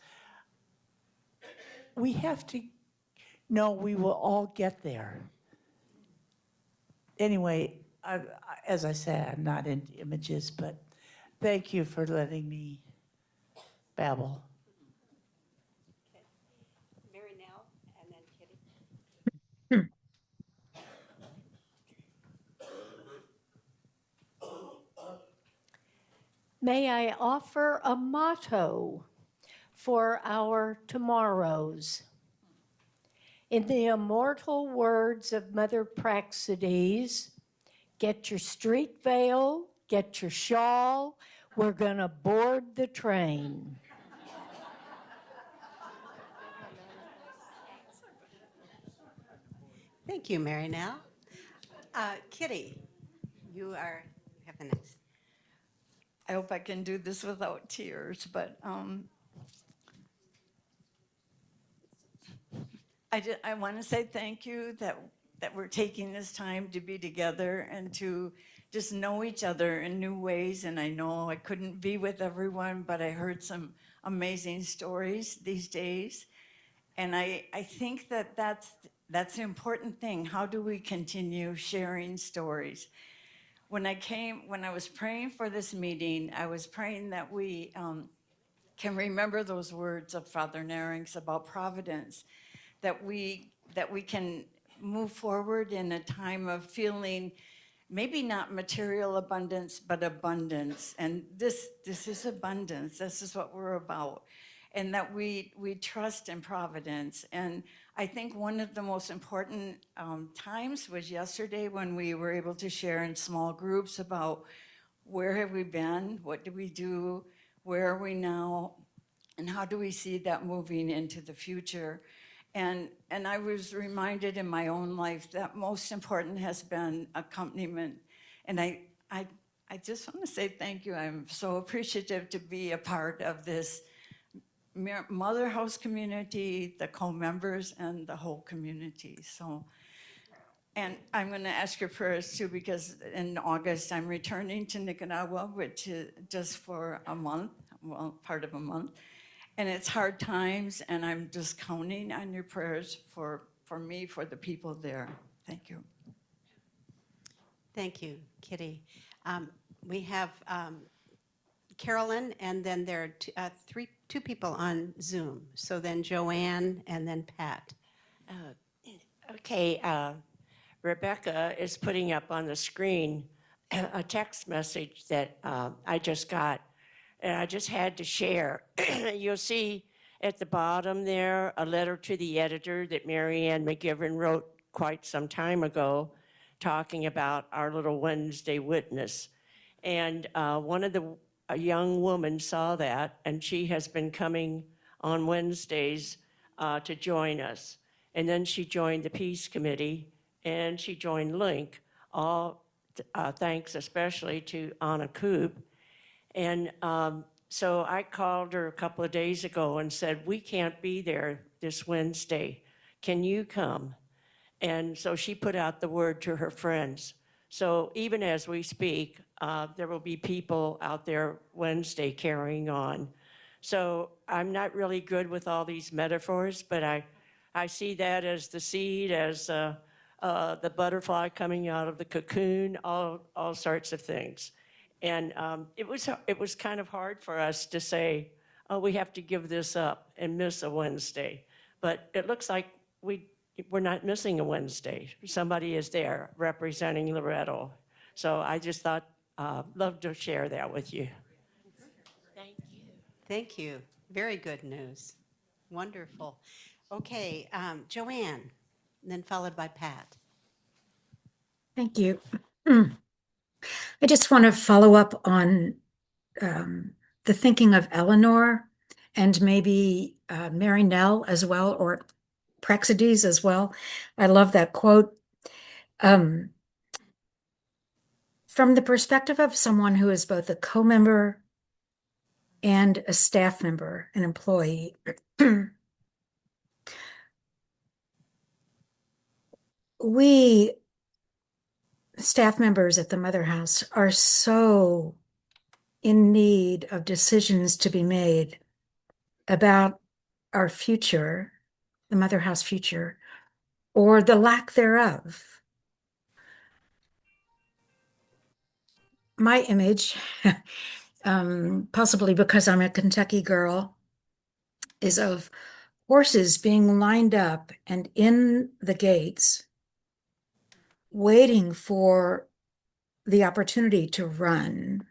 We have to know we will all get there. Anyway, as I said, I'm not into images, but thank you for letting me babble. Okay. Mary Nell and then Kitty. May I offer a motto for our tomorrows? In the immortal words of Mother Praxedes, get your street veil, get your shawl, we're gonna board the train. Thank you, Mary Nell. Kitty, you have the next. I hope I can do this without tears, but I want to say thank you that we're taking this time to be together and to just know each other in new ways. And I know I couldn't be with everyone, but I heard some amazing stories these days. And I think that's the important thing. How do we continue sharing stories? When I was praying for this meeting, I was praying that we can remember those words of Father Narings about providence, that we can move forward in a time of feeling maybe not material abundance, but abundance. And this is abundance. This is what we're about. And that we trust in providence. And I think one of the most important times was yesterday when we were able to share in small groups about where have we been, what do we do, where are we now, and how do we see that moving into the future. And I was reminded in my own life that most important has been accompaniment. And I just want to say thank you. I'm so appreciative to be a part of this Mother House community, the co-members, and the whole community. So, and I'm going to ask your prayers too, because in August I'm returning to Nicaragua, which is just for a month, well, part of a month. And it's hard times, and I'm just counting on your prayers for me, for the people there. Thank you. Thank you, Kitty. We have Carolyn, and then there are two people on Zoom. So then Joanne, and then Pat. Okay, Rebecca is putting up on the screen a text message that I just got, and I just had to share. You'll see at the bottom there a letter to the editor that Marianne McGivern wrote quite some time ago, talking about our little Wednesday witness. And a young woman saw that, and she has been coming on Wednesdays to join us. And then she joined the Peace Committee, and she joined Link, all thanks especially to Anna Koob. And so I called her a couple of days ago and said, we can't be there this Wednesday. Can you come? And so she put out the word to her friends. So even as we speak, there will be people out there Wednesday carrying on. So I'm not really good with all these metaphors, but I see that as the seed, as the butterfly coming out of the cocoon, all sorts of things. And it was kind of hard for us to say, oh, we have to give this up and miss a Wednesday. But it looks like we're not missing a Wednesday. Somebody is there representing Loretto. So I just thought, love to share that with you. Thank you. Thank you. Very good news. Wonderful. Okay, Joanne, and then followed by Pat. Thank you. I just want to follow up on the thinking of Eleanor and maybe Mary Nell as well, or Praxides as well. I love that quote. From the perspective of someone who is both a co-member and a staff member, an employee, we staff members at the Mother House are so in need of decisions to be made about our future, the Mother House future, or the lack thereof. My image, possibly because I'm a Kentucky girl, is of horses being lined up and in the gates, waiting for the opportunity to run.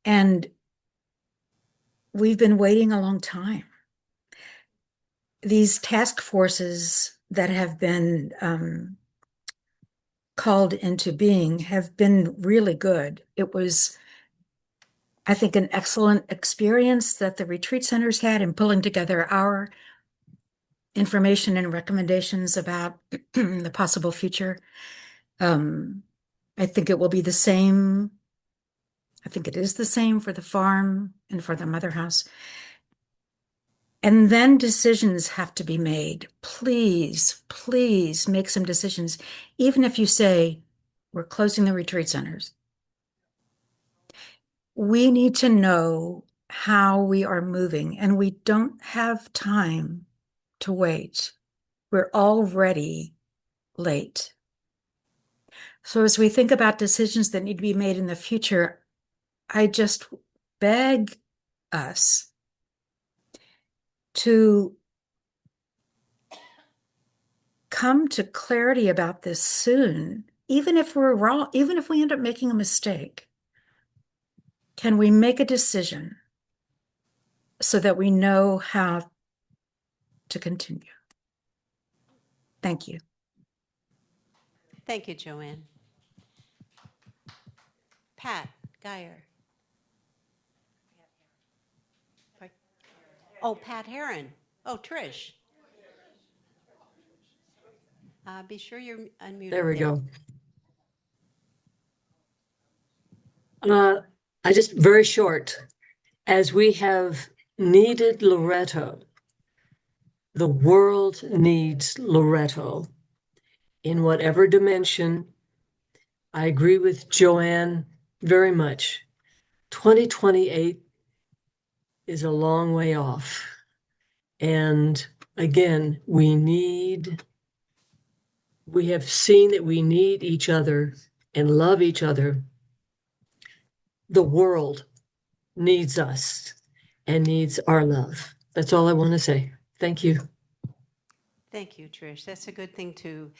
And we've been waiting a long time. These task forces that have been called into being have been really good. It was, I think, an excellent experience that the retreat centers had in pulling together our information and recommendations about the possible future. I think it will be the same. I think it is the same for the farm and for the Mother House. And then decisions have to be made. Please, please make some decisions. Even if you say, we're closing the retreat centers, we need to know how we are moving, and we don't have time to wait. We're already late. So as we think about decisions that need to be made in the future, I just beg us to come to clarity about this soon, even if we're wrong, even if we end up making a mistake. Can we make a decision so that we know how to continue? Thank you. Thank you, Joanne. Pat Geyer. Oh, Pat Heron. Oh, Trish. Be sure you're unmuted. There we go. I just very short. As we have needed Loretto, the world needs Loretto in whatever dimension. I agree with Joanne very much. 2028 is a long way off. And again, we have seen that we need each other and love each other. The world needs us and needs our love. That's all I want to say. Thank you. Thank you, Trish. That's a good thing to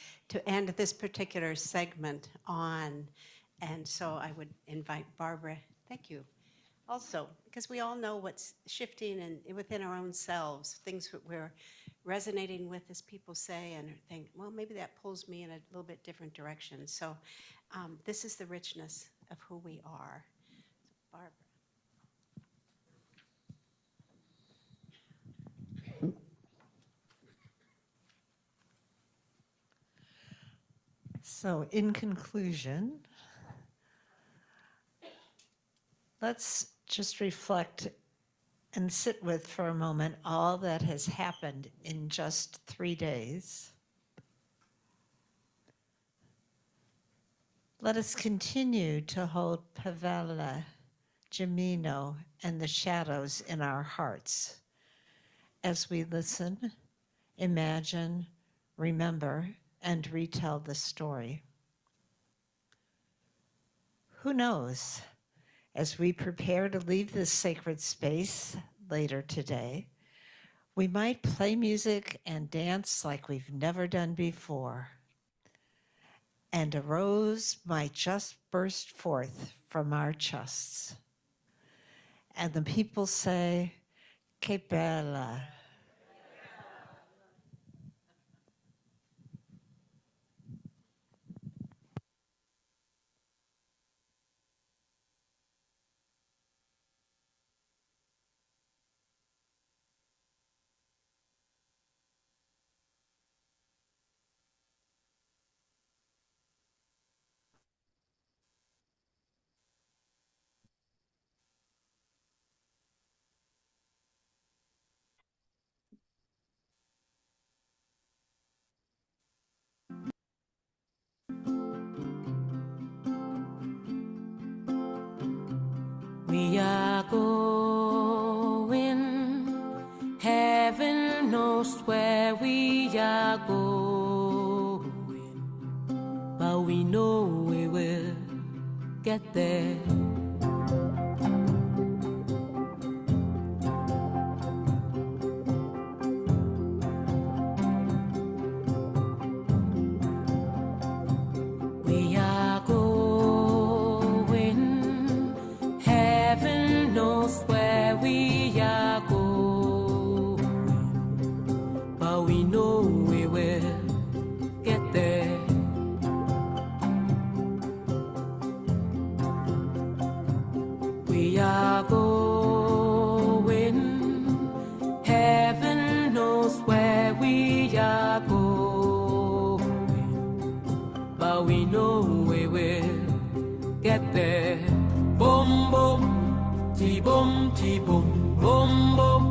end this particular segment on. And so I would invite Barbara. Thank you. Also, because we all know what's shifting and within our own selves, things that we're resonating with, as people say, and think, well, maybe that pulls me in a little bit different direction. So this is the richness of who we are. Barbara. So, in conclusion, let's just reflect and sit with for a moment all that has happened in just 3 days. Let us continue to hold Pavella, Gemino, and the shadows in our hearts as we listen, imagine, remember, and retell the story. Who knows, as we prepare to leave this sacred space later today, we might play music and dance like we've never done before. And a rose might just burst forth from our chests. And the people say, "Que bella." We are going, heaven knows where we are going, but we know we will get there. We are going, heaven knows where we are going, but we know we will get there. We are going, heaven knows where we are going, but we know we will get there. Boom, boom, ti boom, boom, boom.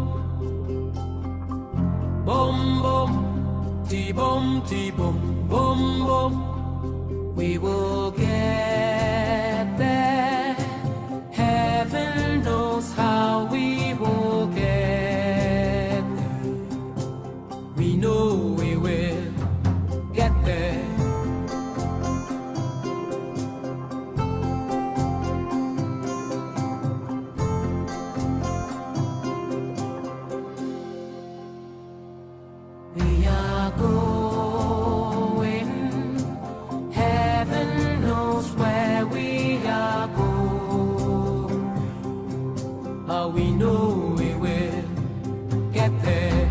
boom, boom. We will get there. Heaven knows how we will get there. We know we will get there. We are going. Heaven knows where we are going. But we know we will get there.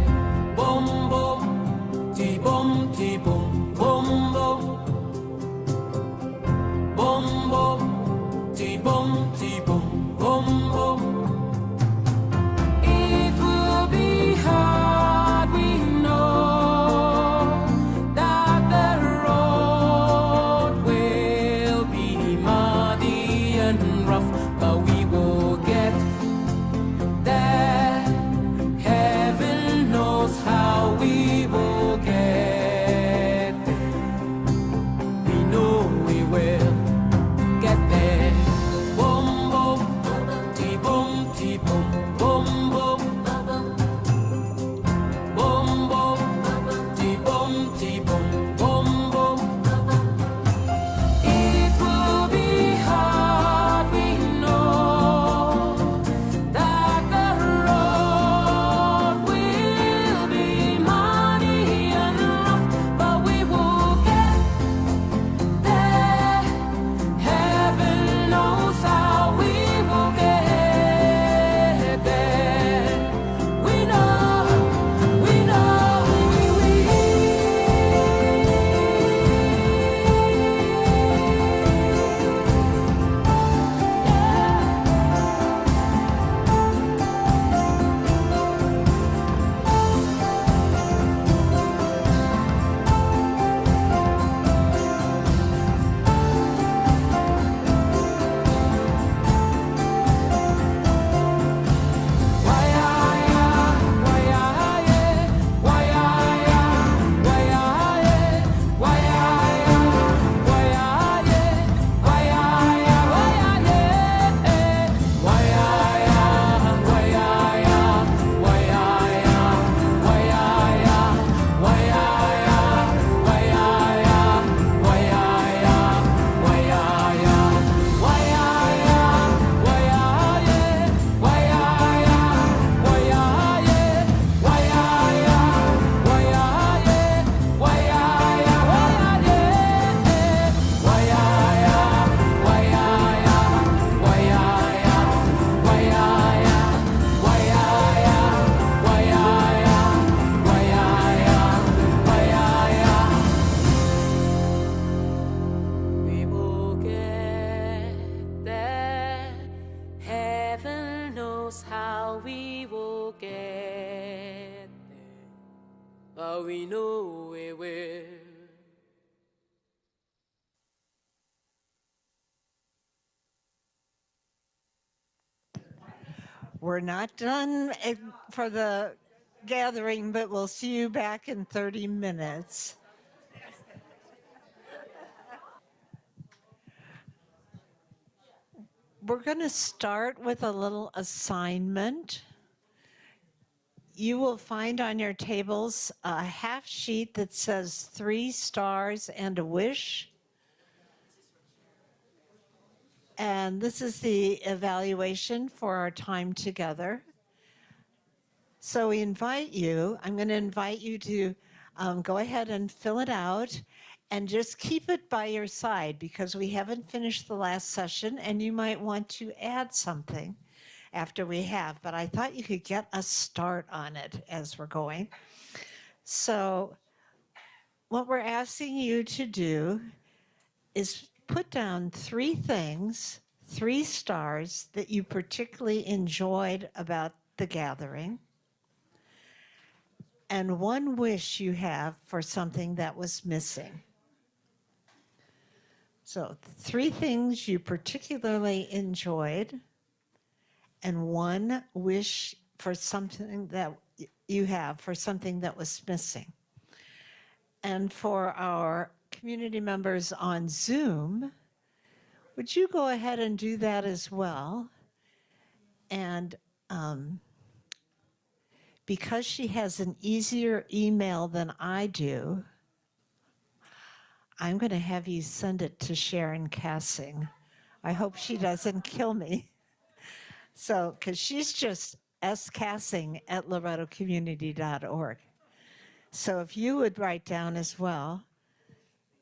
Boom, boom, ti boom, boom, boom, boom. Boom, boom, ti boom, boom, boom. It will be hard, we know, that the road will be muddy and rough, but we will get there. Heaven knows how we will get there. We know we will get there. Boom, boom, ti boom, boom, boom. Boom, boom, ti boom, boom, boom. It will be hard, we know, that the road will be muddy and rough, but we will get there. Heaven knows how we will get there. We know, we know, we will. We will get there. Heaven knows how we will get there. But we know we will. We're not done for the gathering, but we'll see you back in 30 minutes. We're going to start with a little assignment. You will find on your tables a half sheet that says 3 stars and a wish. And this is the evaluation for our time together. So we invite you, I'm going to invite you to go ahead and fill it out and just keep it by your side because we haven't finished the last session and you might want to add something after we have. But I thought you could get a start on it as we're going. So what we're asking you to do is put down 3 things, 3 stars that you particularly enjoyed about the gathering, and 1 wish you have for something that was missing. So 3 things you particularly enjoyed, and 1 wish for something that you have for something that was missing. And for our community members on Zoom, would you go ahead and do that as well? And because she has an easier email than I do, I'm going to have you send it to Sharon Cassing. I hope she doesn't kill me. So, because she's just scassing@lorettocommunity.org. So if you would write down as well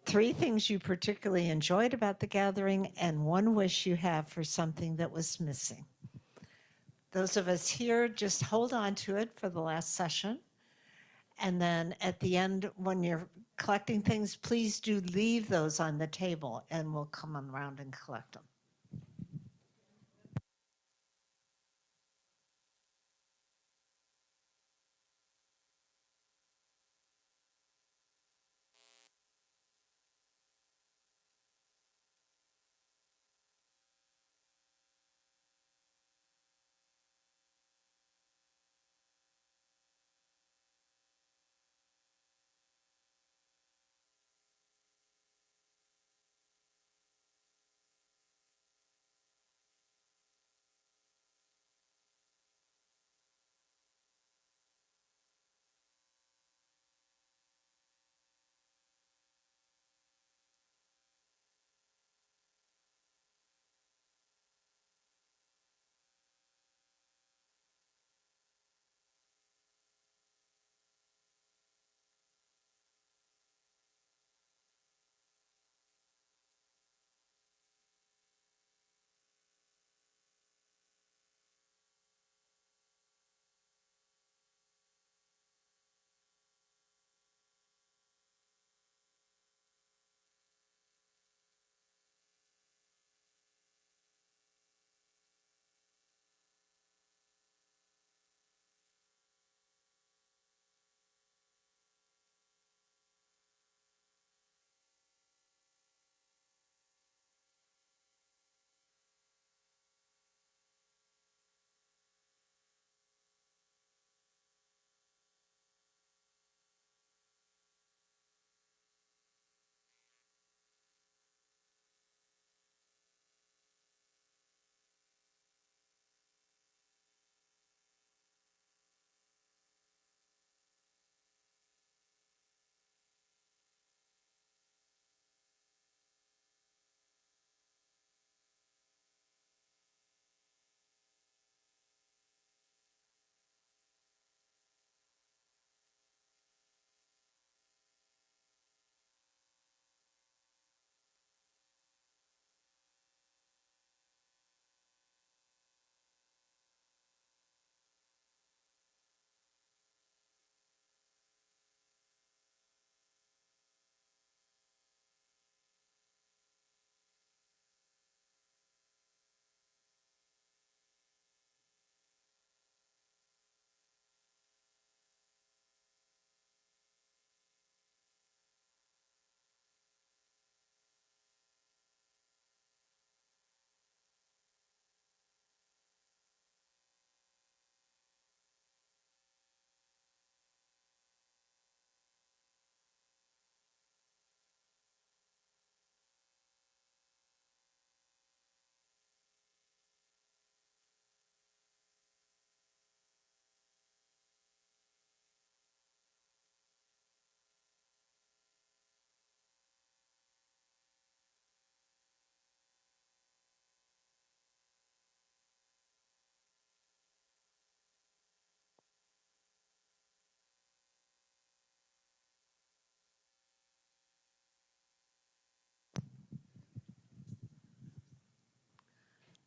3 things you particularly enjoyed about the gathering and 1 wish you have for something that was missing. Those of us here, just hold on to it for the last session. And then at the end, when you're collecting things, please do leave those on the table and we'll come around and collect them.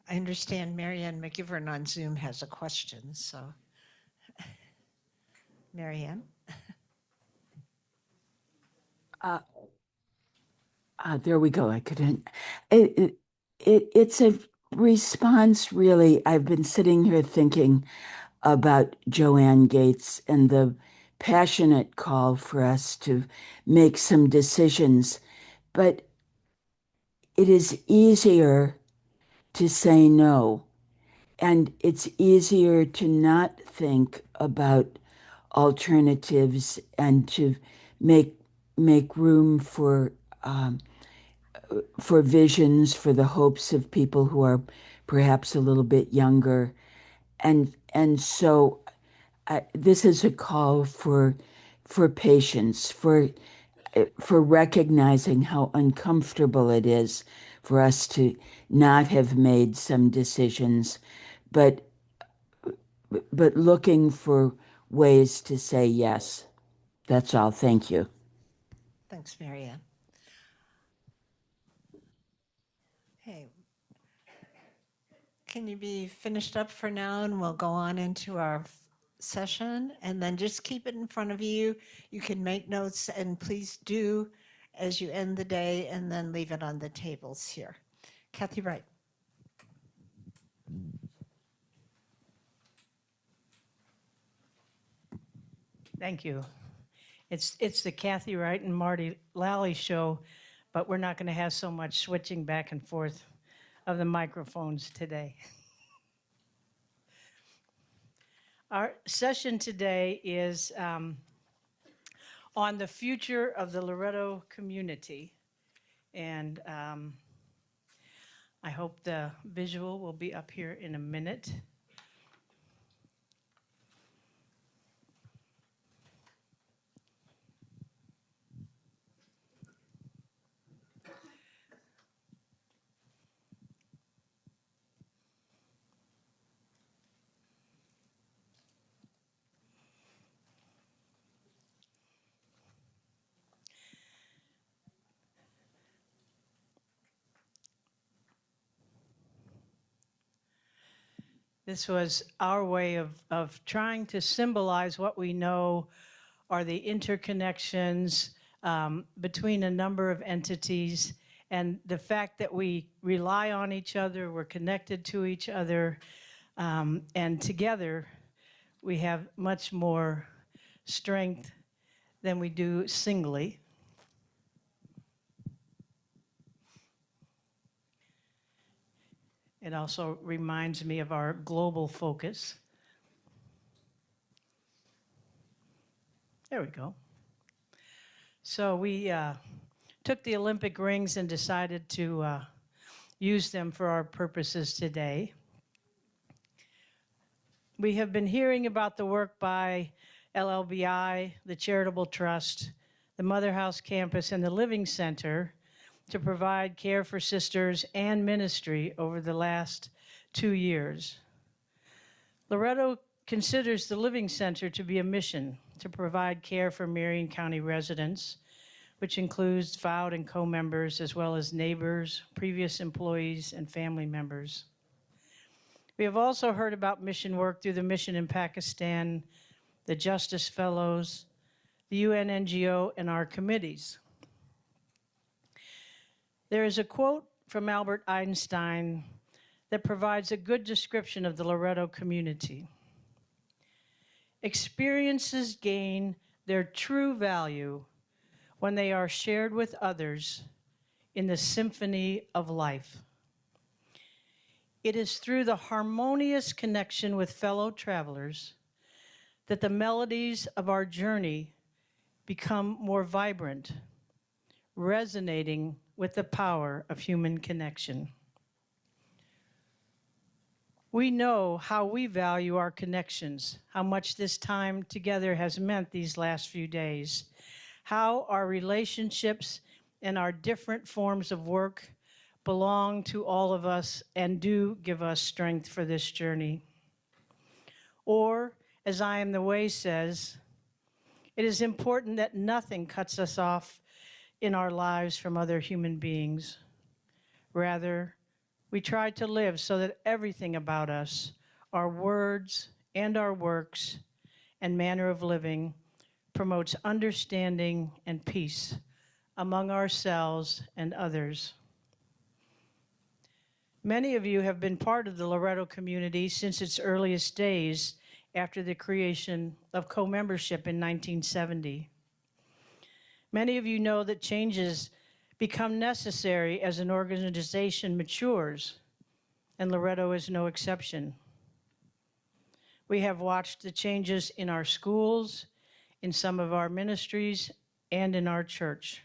I understand Marianne McGivern on Zoom has a question, so. Marianne? There we go. I couldn't. It's a response, really. I've been sitting here thinking about Joanne Gates and the passionate call for us to make some decisions. But it is easier to say no. And it's easier to not think about alternatives and to make make room for visions, for the hopes of people who are perhaps a little bit younger. And so this is a call for patience, for recognizing how uncomfortable it is for us to not have made some decisions, but looking for ways to say yes. That's all. Thank you. Thanks, Marianne. Hey, can you be finished up for now and we'll go on into our session, and then just keep it in front of you. You can make notes, and please do as you end the day, and then leave it on the tables here. Kathy Wright. Thank you. It's the Kathy Wright and Marty Lally show, but we're not going to have so much switching back and forth of the microphones today. Our session today is on the future of the Loretto community, and I hope the visual will be up here in a minute. This was our way of trying to symbolize what we know are the interconnections between a number of entities, and the fact that we rely on each other, we're connected to each other, and together we have much more strength than we do singly. It also reminds me of our global focus. There we go. So we took the Olympic rings and decided to use them for our purposes today. We have been hearing about the work by LLBI, the Charitable Trust, the Mother House Campus, and the Living Center to provide care for sisters and ministry over the last 2 years. Loretto considers the Living Center to be a mission to provide care for Marion County residents, which includes vowed and co-members, as well as neighbors, previous employees, and family members. We have also heard about mission work through the mission in Pakistan, the Justice Fellows, the UN NGO, and our committees. There is a quote from Albert Einstein that provides a good description of the Loretto community. Experiences gain their true value when they are shared with others in the symphony of life. It is through the harmonious connection with fellow travelers that the melodies of our journey become more vibrant, resonating with the power of human connection. We know how we value our connections, how much this time together has meant these last few days, how our relationships and our different forms of work belong to all of us and do give us strength for this journey. Or, as I Am the Way says, it is important that nothing cuts us off in our lives from other human beings. Rather, we try to live so that everything about us, our words and our works and manner of living, promotes understanding and peace among ourselves and others. Many of you have been part of the Loretto community since its earliest days after the creation of co-membership in 1970. Many of you know that changes become necessary as an organization matures, and Loretto is no exception. We have watched the changes in our schools, in some of our ministries, and in our church.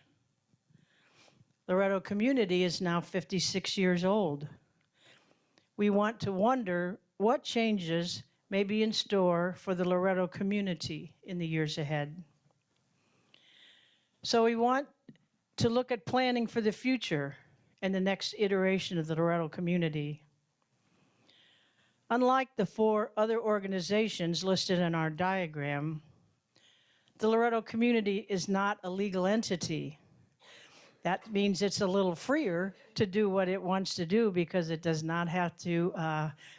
Loretto community is now 56 years old. We want to wonder what changes may be in store for the Loretto community in the years ahead. So we want to look at planning for the future and the next iteration of the Loretto community. Unlike the 4 other organizations listed in our diagram, the Loretto community is not a legal entity. That means it's a little freer to do what it wants to do because it does not have to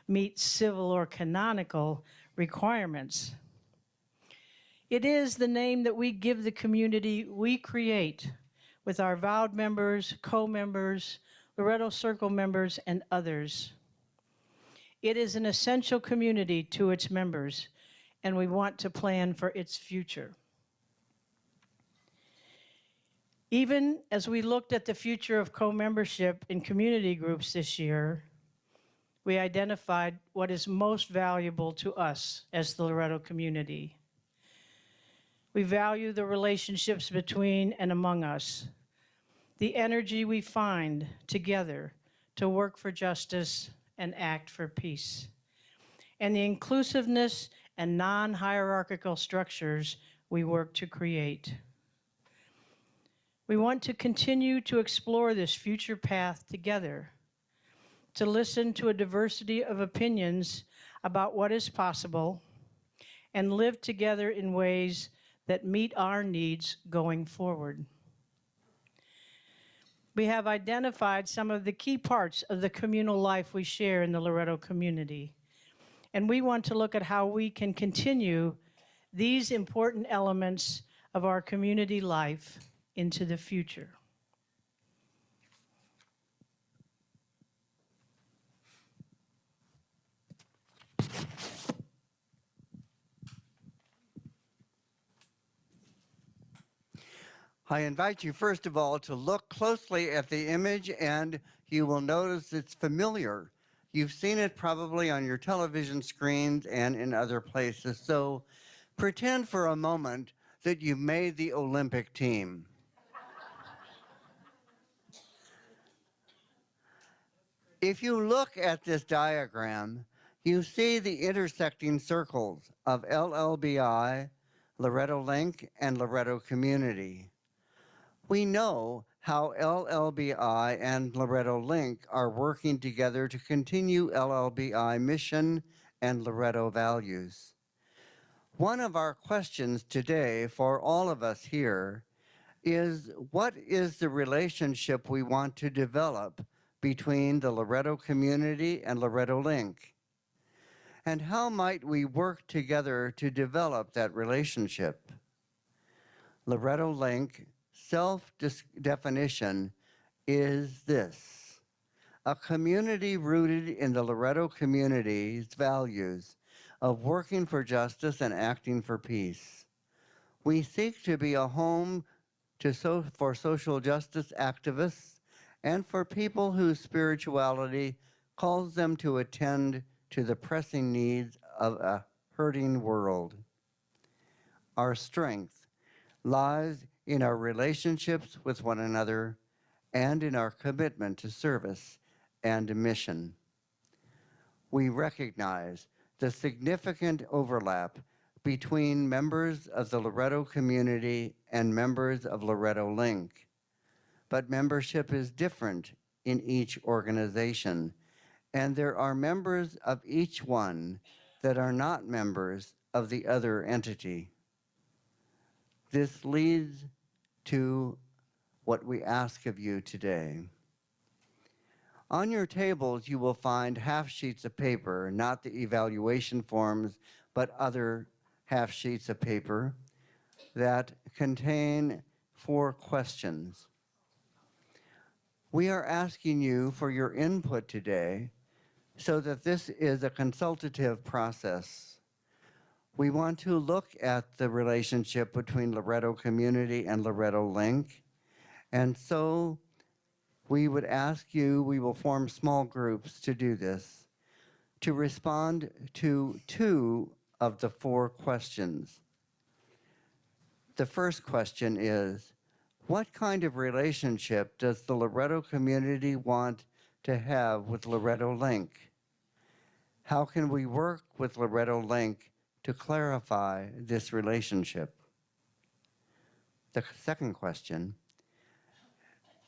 meet civil or canonical requirements. It is the name that we give the community we create with our vowed members, co-members, Loretto Circle members, and others. It is an essential community to its members, and we want to plan for its future. Even as we looked at the future of co-membership in community groups this year, we identified what is most valuable to us as the Loretto community. We value the relationships between and among us, the energy we find together to work for justice and act for peace, and the inclusiveness and non-hierarchical structures we work to create. We want to continue to explore this future path together, to listen to a diversity of opinions about what is possible, and live together in ways that meet our needs going forward. We have identified some of the key parts of the communal life we share in the Loretto community, and we want to look at how we can continue these important elements of our community life into the future. I invite you, first of all, to look closely at the image, and you will notice it's familiar. You've seen it probably on your television screens and in other places. So pretend for a moment that you've made the Olympic team. If you look at this diagram, you see the intersecting circles of LLBI, Loretto Link, and Loretto Community. We know how LLBI and Loretto Link are working together to continue LLBI mission and Loretto values. One of our questions today for all of us here is, what is the relationship we want to develop between the Loretto community and Loretto Link? And how might we work together to develop that relationship? Loretto Link self-definition is this: a community rooted in the Loretto community's values of working for justice and acting for peace. We seek to be a home for social justice activists and for people whose spirituality calls them to attend to the pressing needs of a hurting world. Our strength lies in our relationships with one another and in our commitment to service and mission. We recognize the significant overlap between members of the Loretto community and members of Loretto Link, but membership is different in each organization, and there are members of each one that are not members of the other entity. This leads to what we ask of you today. On your tables, you will find half sheets of paper, not the evaluation forms, but other half sheets of paper that contain 4 questions. We are asking you for your input today so that this is a consultative process. We want to look at the relationship between Loretto Community and Loretto Link, and so we would ask you, we will form small groups to do this, to respond to 2 of the 4 questions. The first question is, what kind of relationship does the Loretto community want to have with Loretto Link? How can we work with Loretto Link to clarify this relationship? The second question,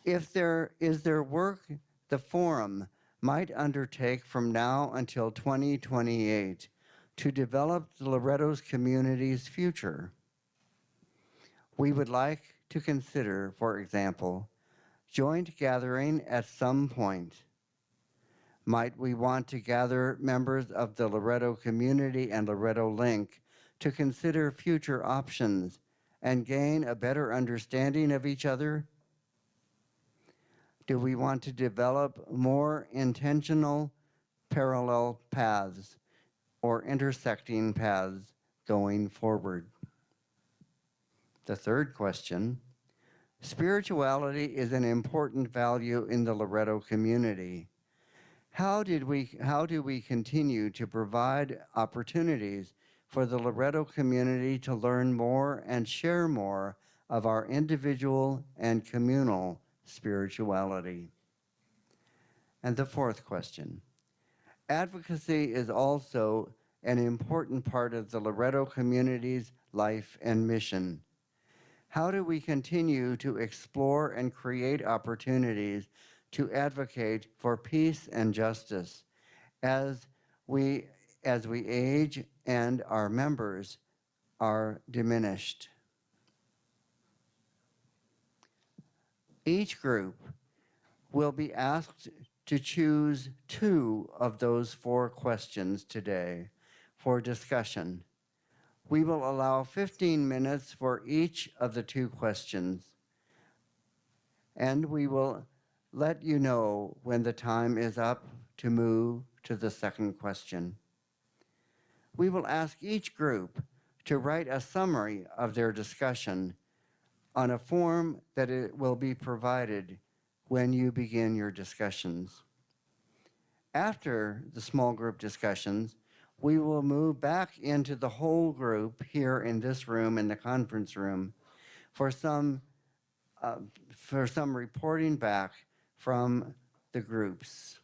is there work the forum might undertake from now until 2028 to develop the Loretto's community's future? We would like to consider, for example, joint gathering at some point. Might we want to gather members of the Loretto community and Loretto Link to consider future options and gain a better understanding of each other? Do we want to develop more intentional parallel paths or intersecting paths going forward? The third question, spirituality is an important value in the Loretto community. How do we continue to provide opportunities for the Loretto community to learn more and share more of our individual and communal spirituality? And the fourth question, advocacy is also an important part of the Loretto community's life and mission. How do we continue to explore and create opportunities to advocate for peace and justice as we age and our members are diminished? Each group will be asked to choose 2 of those 4 questions today for discussion. We will allow 15 minutes for each of the 2 questions, and we will let you know when the time is up to move to the second question. We will ask each group to write a summary of their discussion on a form that it will be provided when you begin your discussions. After the small group discussions, we will move back into the whole group here in this room, in the conference room, for some reporting back from the groups.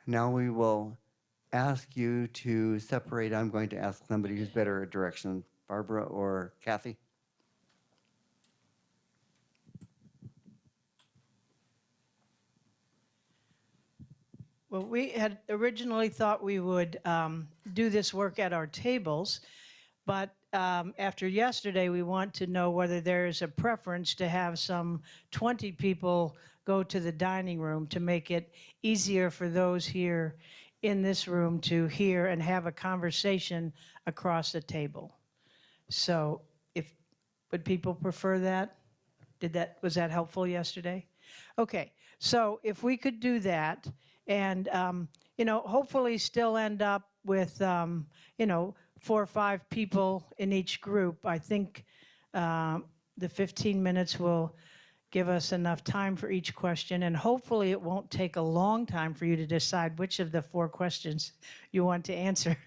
Now we will ask you to separate. I'm going to ask somebody who's better at direction, Barbara or Kathy. Well, we had originally thought we would do this work at our tables, but after yesterday, we want to know whether there is a preference to have some 20 people go to the dining room to make it easier for those here in this room to hear and have a conversation across the table. So would people prefer that? Was that helpful yesterday? Okay, so if we could do that and, hopefully still end up with, 4 or 5 people in each group, I think the 15 minutes will give us enough time for each question, and hopefully it won't take a long time for you to decide which of the 4 questions you want to answer.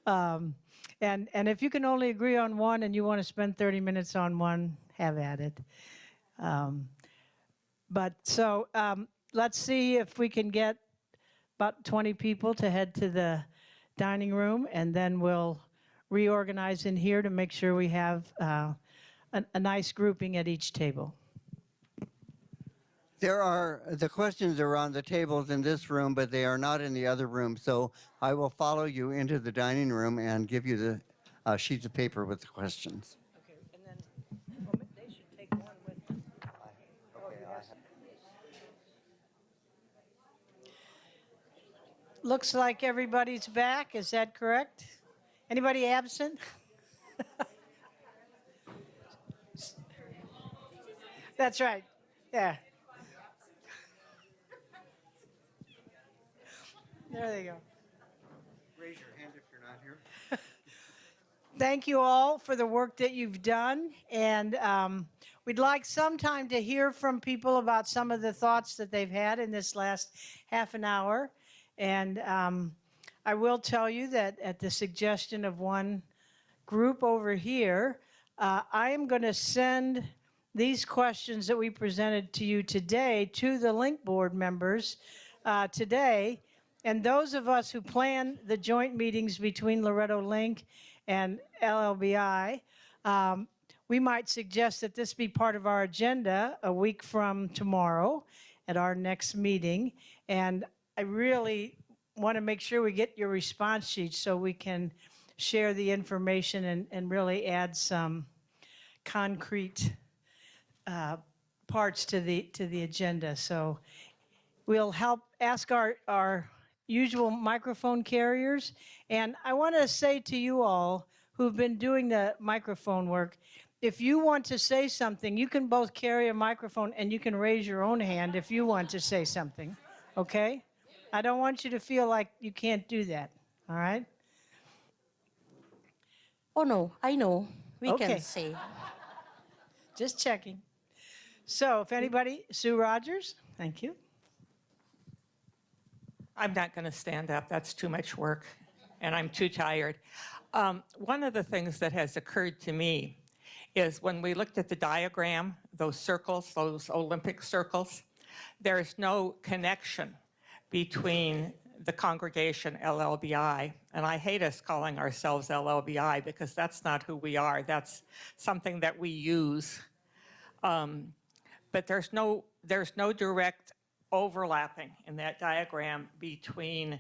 And if you can only agree on one and you want to spend 30 minutes on one, have at it. Let's see if we can get about 20 people to head to the dining room, and then we'll reorganize in here to make sure we have a nice grouping at each table. The questions are on the tables in this room, but they are not in the other room. So I will follow you into the dining room and give you the sheets of paper with the questions. Okay, and then they should take one with them. Looks like everybody's back. Is that correct? Anybody absent? That's right. Yeah. There they go. Raise your hand if you're not here. Thank you all for the work that you've done. And we'd like sometime to hear from people about some of the thoughts that they've had in this last half an hour. And I will tell you that at the suggestion of one group over here, I am going to send these questions that we presented to you today to the link board members today. And those of us who plan the joint meetings between Loretto Link and LLBI, we might suggest that this be part of our agenda a week from tomorrow at our next meeting. And I really want to make sure we get your response sheets so we can share the information and really add some concrete parts to the agenda. So we'll help ask our usual microphone carriers. And I want to say to you all who've been doing the microphone work, if you want to say something, you can both carry a microphone and you can raise your own hand if you want to say something, okay? I don't want you to feel like you can't do that, all right? Oh, no, I know. We Okay. can say. Just checking. So if anybody, Sue Rogers, thank you. I'm not going to stand up. That's too much work, and I'm too tired. One of the things that has occurred to me is when we looked at the diagram, those circles, those Olympic circles, there's no connection between the congregation LLBI, and I hate us calling ourselves LLBI because that's not who we are. That's something that we use. But there's no direct overlapping in that diagram between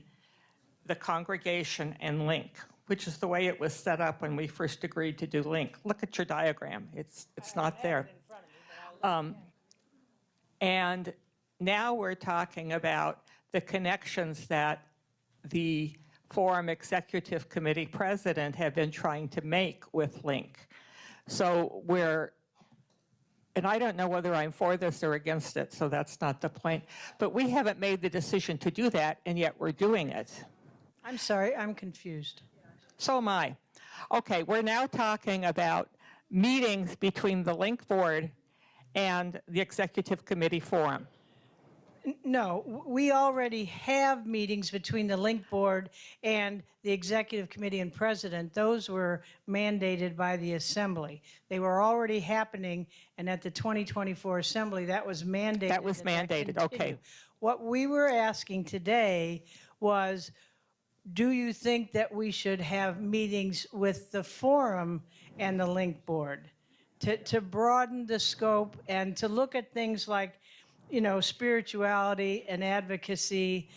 the congregation and Link, which is the way it was set up when we first agreed to do Link. Look at your diagram. It's not there. And now we're talking about the connections that the Forum Executive Committee president have been trying to make with Link. So and I don't know whether I'm for this or against it, so that's not the point. But we haven't made the decision to do that, and yet we're doing it. I'm sorry, I'm confused. So am I. Okay, we're now talking about meetings between the Link Board and the Executive Committee Forum. No, we already have meetings between the Link Board and the Executive Committee and President. Those were mandated by the Assembly. They were already happening, and at the 2024 Assembly, that was mandated. That was mandated, okay. What we were asking today was, do you think that we should have meetings with the Forum and the Link Board to broaden the scope and to look at things like, you know, spirituality and advocacy,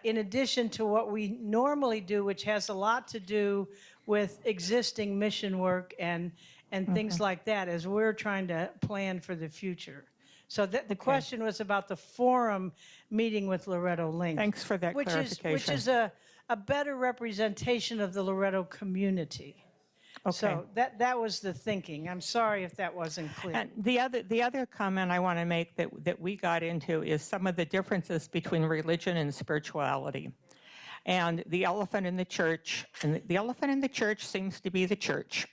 in addition to what we normally do, which has a lot to do with existing mission work and things like that, as we're trying to plan for the future. So the question was about the Forum meeting with Loretto Link. Thanks for that clarification. Which is a better representation of the Loretto community. Okay. So that was the thinking. I'm sorry if that wasn't clear. And the other comment I want to make that we got into is some of the differences between religion and spirituality. And the elephant in the church, and the elephant in the church seems to be the church.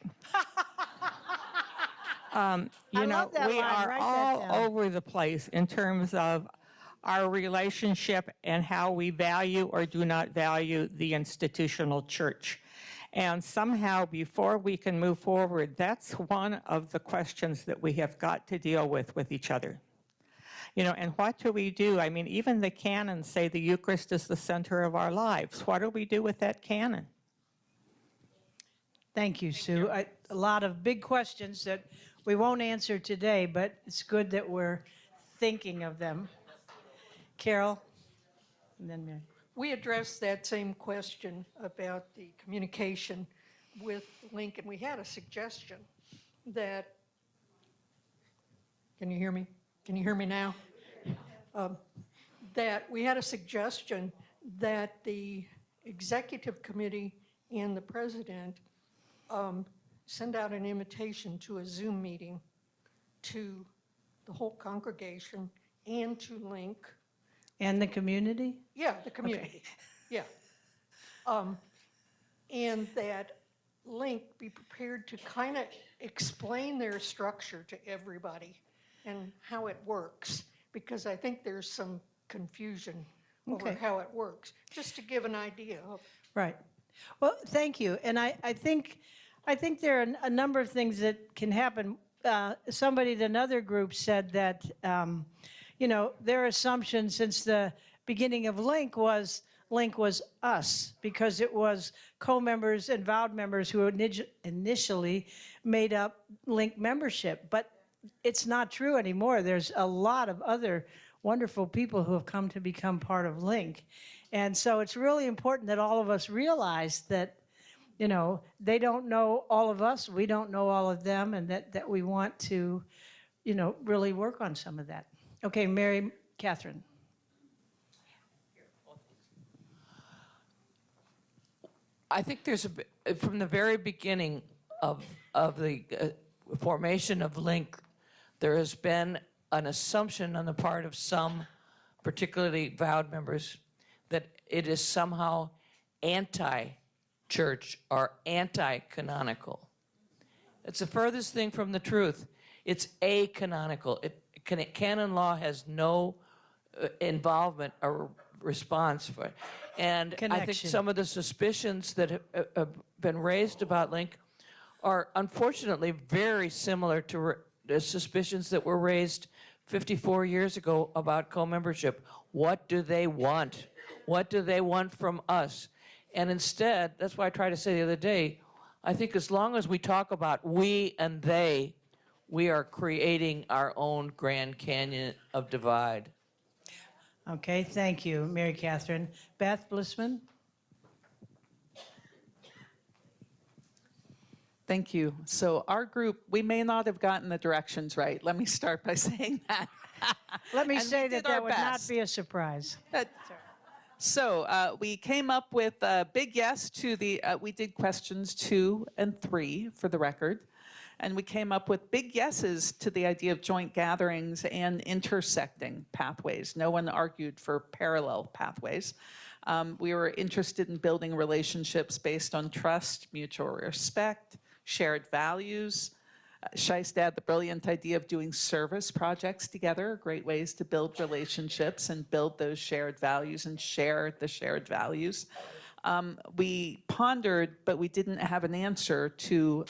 You know, we are all over the place in terms of our relationship and how we value or do not value the institutional church. And somehow, before we can move forward, that's one of the questions that we have got to deal with each other. You know, and what do we do? I mean, even the canons say the Eucharist is the center of our lives. What do we do with that canon? Thank you, Sue. A lot of big questions that we won't answer today, but it's good that we're thinking of them. Carol, and then Mary. We addressed that same question about the communication with Link, and we had a suggestion that, can you hear me? Can you hear me now? That we had a suggestion that the executive committee and the president send out an invitation to a Zoom meeting to the whole congregation and to Link. And the community? Yeah, the community. Okay. Yeah. And that Link be prepared to kind of explain their structure to everybody and how it works, because I think there's some confusion over how it works, just to give an idea of. Right. Well, thank you. And I think I think there are a number of things that can happen. Somebody in another group said that, their assumption since the beginning of Link was us, because it was co-members and vowed members who initially made up Link membership. But it's not true anymore. There's a lot of other wonderful people who have come to become part of Link. And so it's really important that all of us realize that, they don't know all of us, we don't know all of them, and that we want to, really work on some of that. Okay, Mary Catherine. I think there's from the very beginning of the formation of Link, there has been an assumption on the part of some, particularly vowed members, that it is somehow anti-church or anti-canonical. It's the furthest thing from the truth. It's a-canonical. Canon law has no involvement or response for it. And I think some of the suspicions that have been raised about Link are unfortunately very similar to the suspicions that were raised 54 years ago about co-membership. What do they want? What do they want from us? And instead, that's why I tried to say the other day, I think as long as we talk about we and they, we are creating our own Grand Canyon of divide. Okay, thank you, Mary Catherine. Beth Blissman. Thank you. So our group, we may not have gotten the directions right. Let me start by saying that. Let me say that would not be a surprise. So we came up with a big yes to the, we did questions 2 and 3 for the record. And we came up with big yeses to the idea of joint gatherings and intersecting pathways. No one argued for parallel pathways. We were interested in building relationships based on trust, mutual respect, shared values. Scheist had the brilliant idea of doing service projects together, great ways to build relationships and build those shared values and share the shared values. We pondered, but we didn't have an answer to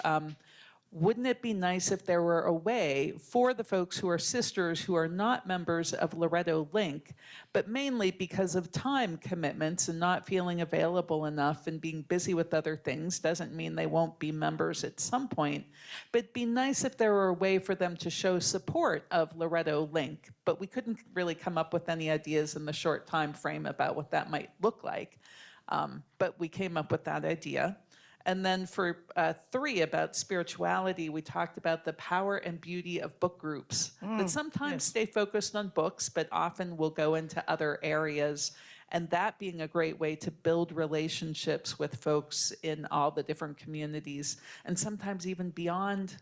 wouldn't it be nice if there were a way for the folks who are sisters who are not members of Loretto Link, but mainly because of time commitments and not feeling available enough and being busy with other things doesn't mean they won't be members at some point, but it'd be nice if there were a way for them to show support of Loretto Link, but we couldn't really come up with any ideas in the short time frame about what that might look like, but we came up with that idea. And then for 3, about spirituality, we talked about the power and beauty of book groups that sometimes stay focused on books, but often will go into other areas. And that being a great way to build relationships with folks in all the different communities, and sometimes even beyond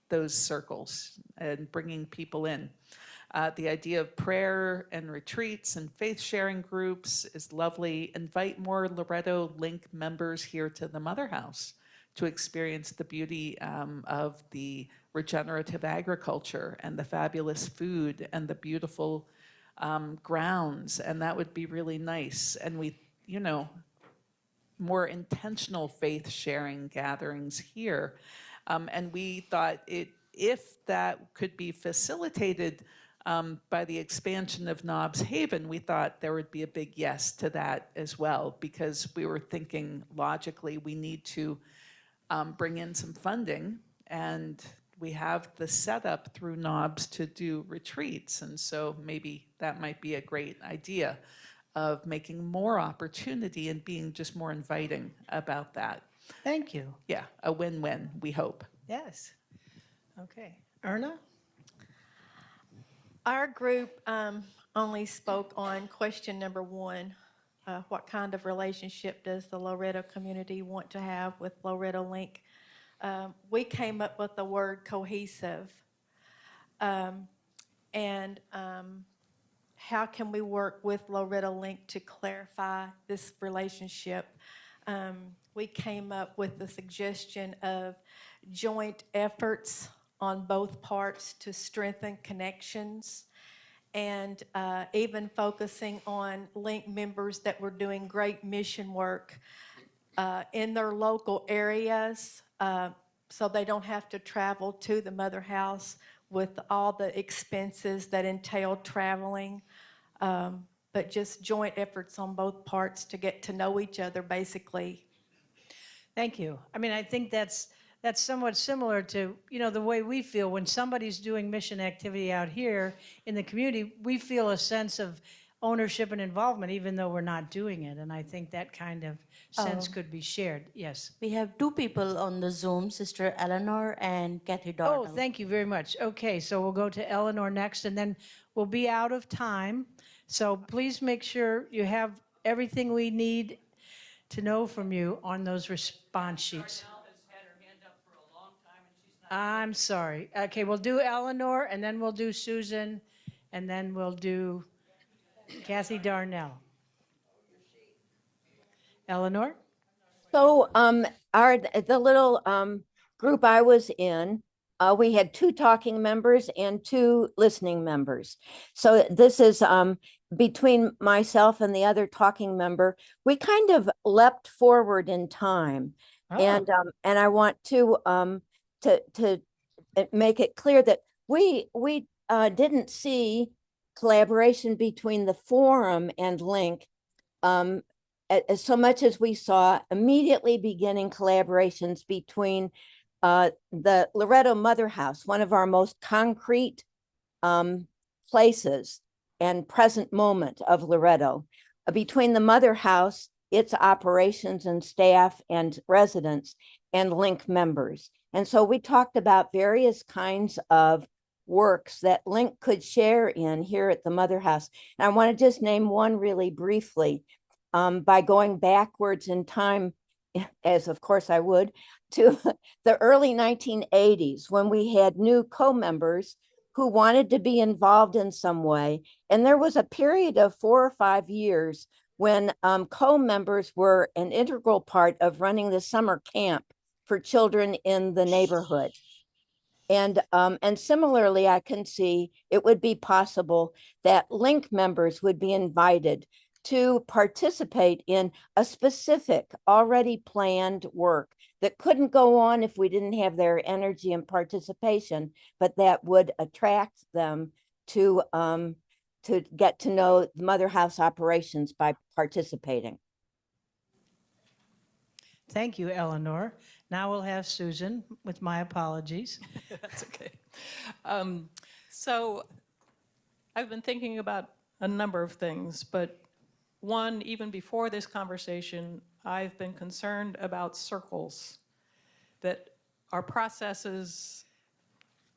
those circles, and bringing people in. The idea of prayer and retreats and faith-sharing groups is lovely. Invite more Loretto Link members here to the Mother House to experience the beauty of the regenerative agriculture and the fabulous food and the beautiful grounds. And that would be really nice. And we, more intentional faith-sharing gatherings here. And we thought if that could be facilitated by the expansion of Nobbs Haven, we thought there would be a big yes to that as well, because we were thinking logically we need to bring in some funding, and we have the setup through Nobbs to do retreats, and so maybe that might be a great idea of making more opportunity and being just more inviting about that. Thank you. Yeah, a win-win, we hope. Yes. Okay. Erna? Our group only spoke on question number 1. What kind of relationship does the Loretto community want to have with Loretto Link? We came up with the word cohesive. And how can we work with Loretto Link to clarify this relationship? We came up with the suggestion of joint efforts on both parts to strengthen connections, and even focusing on Link members that were doing great mission work in their local areas, so they don't have to travel to the mother house with all the expenses that entail traveling. But just joint efforts on both parts to get to know each other, basically. Thank you. I mean, I think that's somewhat similar to, the way we feel when somebody's doing mission activity out here in the community. We feel a sense of ownership and involvement, even though we're not doing it. And I think that kind of sense could be shared. Yes. We have two people on the Zoom, Sister Eleanor and Kathy Darnell. Oh, thank you very much. Okay, so we'll go to Eleanor next, and then we'll be out of time. So please make sure you have everything we need to know from you on those response sheets. I'm sorry. Okay, we'll do Eleanor, and then we'll do Susan, and then we'll do Kathy Darnell. Eleanor? So the little group I was in, we had 2 talking members and 2 listening members. So this is between myself and the other talking member. We kind of leapt forward in time, and I want to make it clear that we didn't see collaboration between the forum and Link so much as we saw immediately beginning collaborations between the Loretto Mother House, one of our most concrete places and present moment of Loretto, between the Mother House, its operations and staff and residents, and Link members. And so we talked about various kinds of works that Link could share in here at the Mother House. And I want to just name one really briefly. By going backwards in time, as of course I would, to the early 1980s, when we had new co-members who wanted to be involved in some way. And there was a period of 4 or 5 years when co-members were an integral part of running the summer camp for children in the neighborhood. And similarly, I can see it would be possible that Link members would be invited to participate in a specific, already planned work that couldn't go on if we didn't have their energy and participation, but that would attract them to get to know the Mother House operations by participating. Thank you, Eleanor. Now we'll have Susan, with my apologies. That's okay. So I've been thinking about a number of things, but one, even before this conversation, I've been concerned about circles, that our processes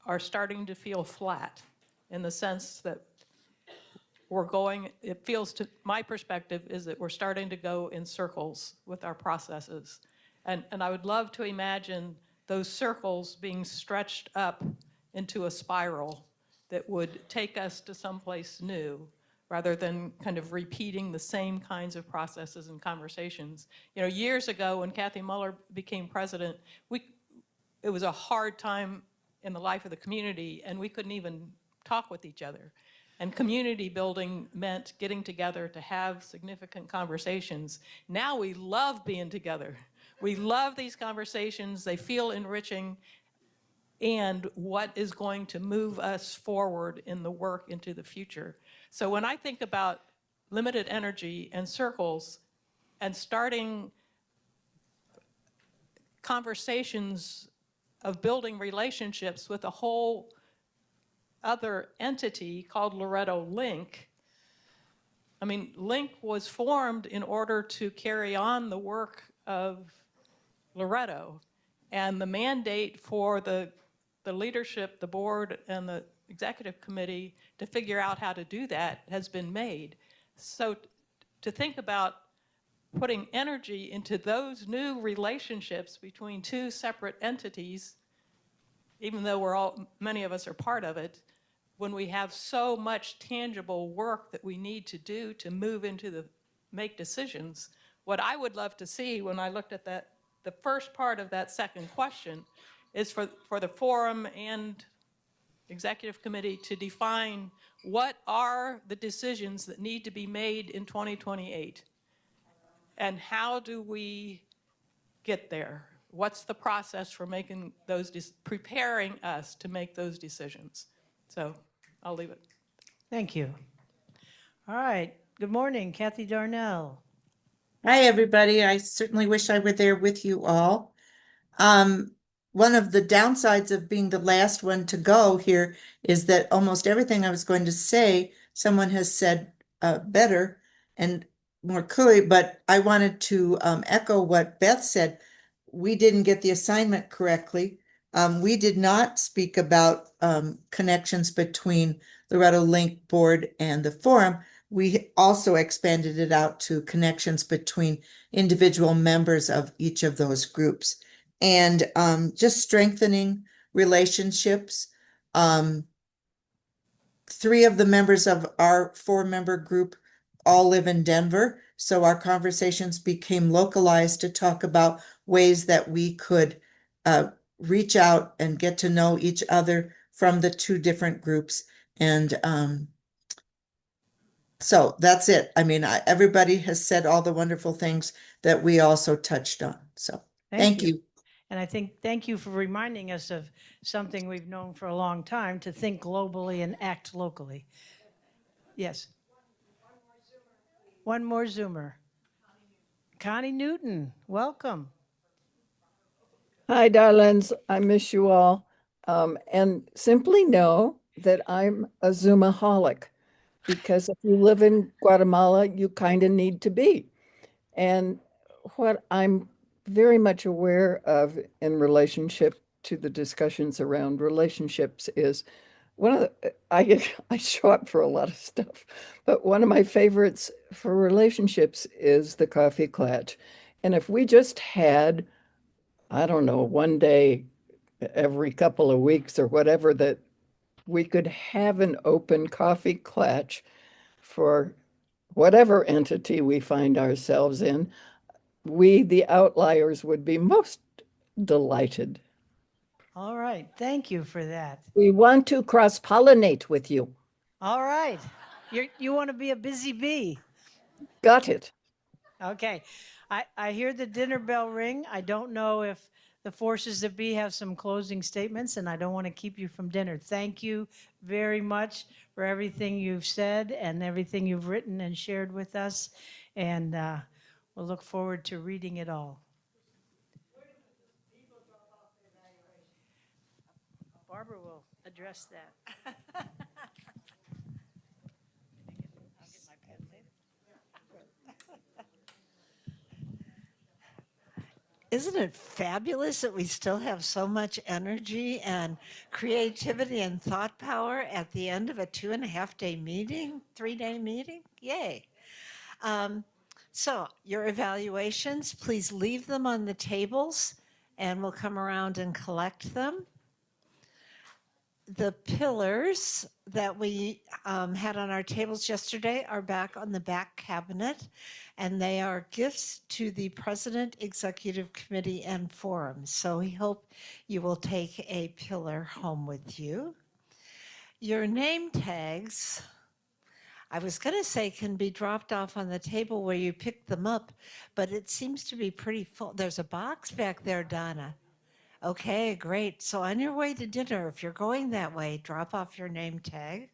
are starting to feel flat in the sense that we're going, it feels to my perspective is that we're starting to go in circles with our processes. And I would love to imagine those circles being stretched up into a spiral that would take us to someplace new, rather than kind of repeating the same kinds of processes and conversations. Years ago when Kathy Muller became president, it was a hard time in the life of the community, and we couldn't even talk with each other. And community building meant getting together to have significant conversations. Now we love being together. We love these conversations. They feel enriching, and what is going to move us forward in the work into the future. So when I think about limited energy and circles and starting conversations of building relationships with a whole other entity called Loretto Link, I mean, Link was formed in order to carry on the work of Loretto, and the mandate for the leadership, the board, and the executive committee to figure out how to do that has been made. So to think about putting energy into those new relationships between 2 separate entities, even though many of us are part of it, when we have so much tangible work that we need to do to move into make decisions, what I would love to see when I looked at the first part of that second question is for the forum and executive committee to define what are the decisions that need to be made in 2028, and how do we get there? what's the process for making those, preparing us to make those decisions? So I'll leave it. Thank you. All right. Good morning, Kathy Darnell. Hi, everybody. I certainly wish I were there with you all. One of the downsides of being the last one to go here is that almost everything I was going to say, someone has said better and more clearly, but I wanted to echo what Beth said. We didn't get the assignment correctly. We did not speak about connections between Loretto Link Board and the forum. We also expanded it out to connections between individual members of each of those groups and just strengthening relationships. 3 of the members of our 4-member group all live in Denver, so our conversations became localized to talk about ways that we could reach out and get to know each other from the 2 different groups. And so that's it. I mean, everybody has said all the wonderful things that we also touched on. So thank you. And I think thank you for reminding us of something we've known for a long time, to think globally and act locally. Yes. One more Zoomer. Connie Newton, welcome. Hi, darlings. I miss you all. And simply know that I'm a Zoomaholic, because if you live in Guatemala, you kind of need to be. And what I'm very much aware of in relationship to the discussions around relationships is one of the, I show up for a lot of stuff, but one of my favorites for relationships is the coffee klatch. And if we just had, I don't know, one day every couple of weeks or whatever, that we could have an open coffee klatch for whatever entity we find ourselves in, we, the outliers, would be most delighted. All right. Thank you for that. We want to cross-pollinate with you. All right. You want to be a busy bee. Got it. Okay. I hear the dinner bell ring. I don't know if the forces that be have some closing statements, and I don't want to keep you from dinner. Thank you very much for everything you've said and everything you've written and shared with us. And we'll look forward to reading it all. Barbara will address that. Isn't it fabulous that we still have so much energy and creativity and thought power at the end of a 2.5-day meeting, 3-day meeting? Yay. So your evaluations, please leave them on the tables and we'll come around and collect them. The pillars that we had on our tables yesterday are back on the back cabinet, and they are gifts to the President, Executive Committee, and Forum. So we hope you will take a pillar home with you. Your name tags, I was going to say, can be dropped off on the table where you pick them up, but it seems to be pretty full. There's a box back there, Donna. Okay, great. So on your way to dinner, if you're going that way, drop off your name tag.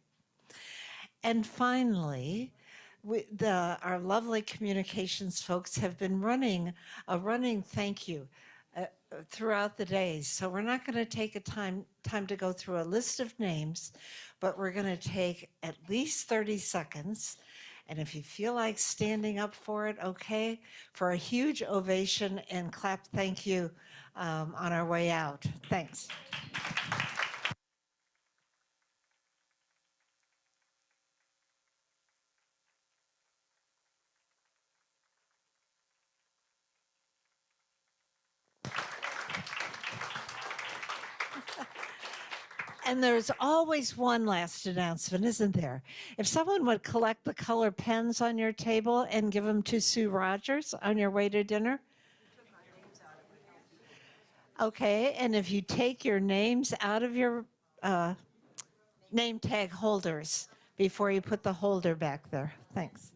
And finally, our lovely communications folks have been running a running thank you throughout the days. So we're not going to take a time to go through a list of names, but we're going to take at least 30 seconds. And if you feel like standing up for it, okay, for a huge ovation and clap thank you on our way out. Thanks. And there's always one last announcement, isn't there? If someone would collect the color pens on your table and give them to Sue Rogers on your way to dinner. Okay, and if you take your names out of your name tag holders before you put the holder back there. Thanks.